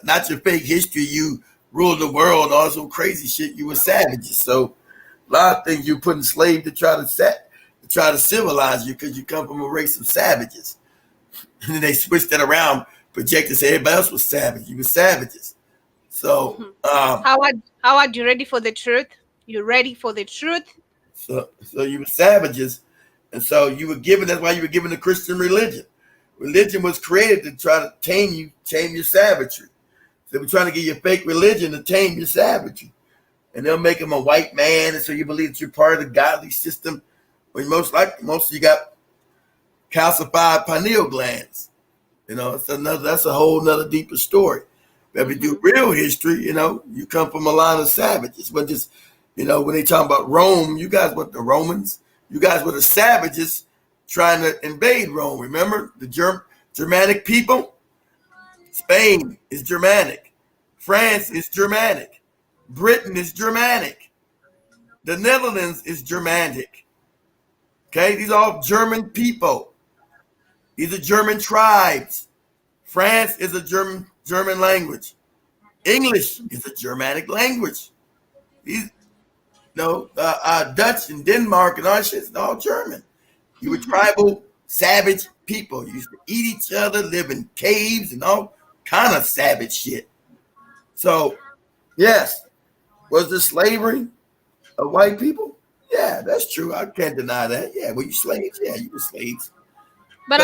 not your fake history. You ruled the world, all some crazy shit. You were savages. So a lot of things you put enslaved to try to civilize you because you come from a race of savages. And then they switched that around, projected, say everybody else was savage. You were savages. So Howard, you ready for the truth? You ready for the truth? So you were savages, and so you were given. That's why you were given the Christian religion. Religion was created to try to tame your savagery. So we're trying to get your fake religion to tame your savagery, and they'll make him a white man, and so you believe that you're part of the godly system. When most of you got calcified pineal glands. That's a whole nother deeper story. But if you do real history, you come from a line of savages. But just, when they talk about Rome, you guys were the Romans. You guys were the savages trying to invade Rome. Remember the Germanic people? Spain is Germanic. France is Germanic. Britain is Germanic. The Netherlands is Germanic. Okay, these are all German people. These are German tribes. France is a German language. English is a Germanic language. These, Dutch and Denmark and all that shit is all German. You were tribal, savage people. You used to eat each other, live in caves and all kind of savage shit. So, yes, was there slavery of white people? Yeah, that's true. I can't deny that. Yeah, were you slaves? Yeah, you were slaves. But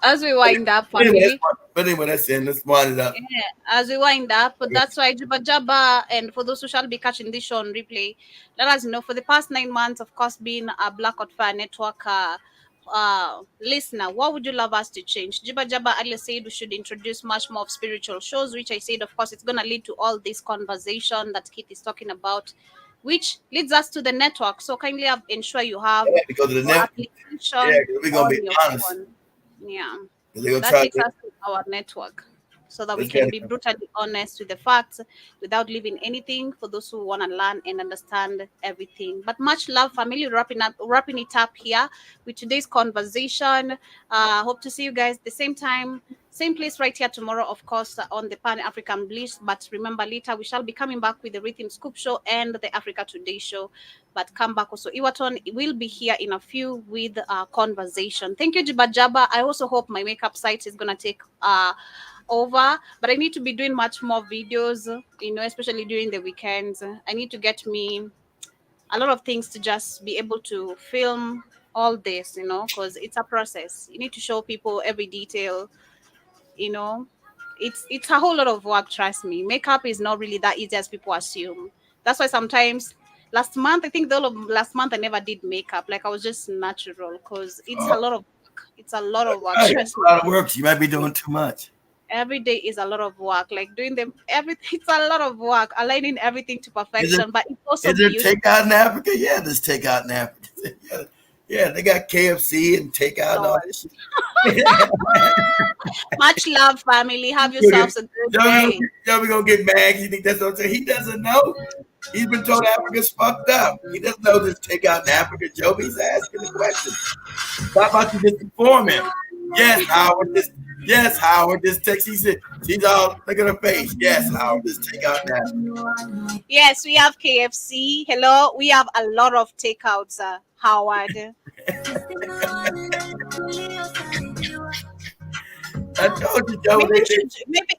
as we wind up, family. But anyway, that's it. Let's wind it up. Yeah, as we wind up, but that's why Juba Jabba, and for those who shall be catching this show on replay, let us know for the past 9 months, of course, being a Black Hot Fire Network listener, what would you love us to change? Juba Jabba earlier said we should introduce much more of spiritual shows, which I said, of course, it's going to lead to all this conversation that Keith is talking about, which leads us to the network. So kindly ensure you have because of the network. Yeah, we're gonna be honest. Phone. Yeah, that takes us to our network, so that we can be brutally honest with the facts without leaving anything for those who want to learn and understand everything. But much love, family. Wrapping it up here with today's conversation. Hope to see you guys the same time, same place right here tomorrow, of course, on the Pan-African Bliss. But remember, later we shall be coming back with the Rhythm Scoop Show and the Africa Today Show. But come back also. Iwaton will be here in a few with a conversation. Thank you, Juba Jabba. I also hope my makeup site is going to take over. But I need to be doing much more videos, especially during the weekends. I need to get me a lot of things to just be able to film all this, because it's a process. You need to show people every detail. It's a whole lot of work, trust me. Makeup is not really that easy as people assume. That's why sometimes last month I never did makeup. Like I was just natural because it's a lot of work. It's a lot of work. It's a lot of work. You might be doing too much. Every day is a lot of work. Like doing them everything. It's a lot of work. Aligning everything to perfection. But it's also beautiful. Is there takeout in Africa? Yeah, there's takeout in Africa. Yeah, they got KFC and takeout and all this shit. Much love, family. Have yourselves a good day. We're going to get mad. You think that's what I'm saying? He doesn't know. He's been told Africa's fucked up. He doesn't know there's takeout in Africa, Joe. He's asking the question. How about you just inform him? Yes, Howard, this text. He said, she's all, look at her face. Yes, Howard, this takeout in Africa. Yes, we have KFC. Hello, we have a lot of takeouts, Howard. I told you, Joe.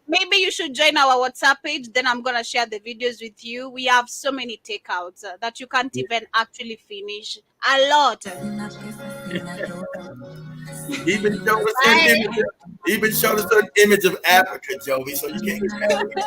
maybe you should join our WhatsApp page. Then I'm gonna share the videos with you. We have so many takeouts that you can't even actually finish. A lot. Even showed us an image of Africa, Joey. So you can't get mad at me.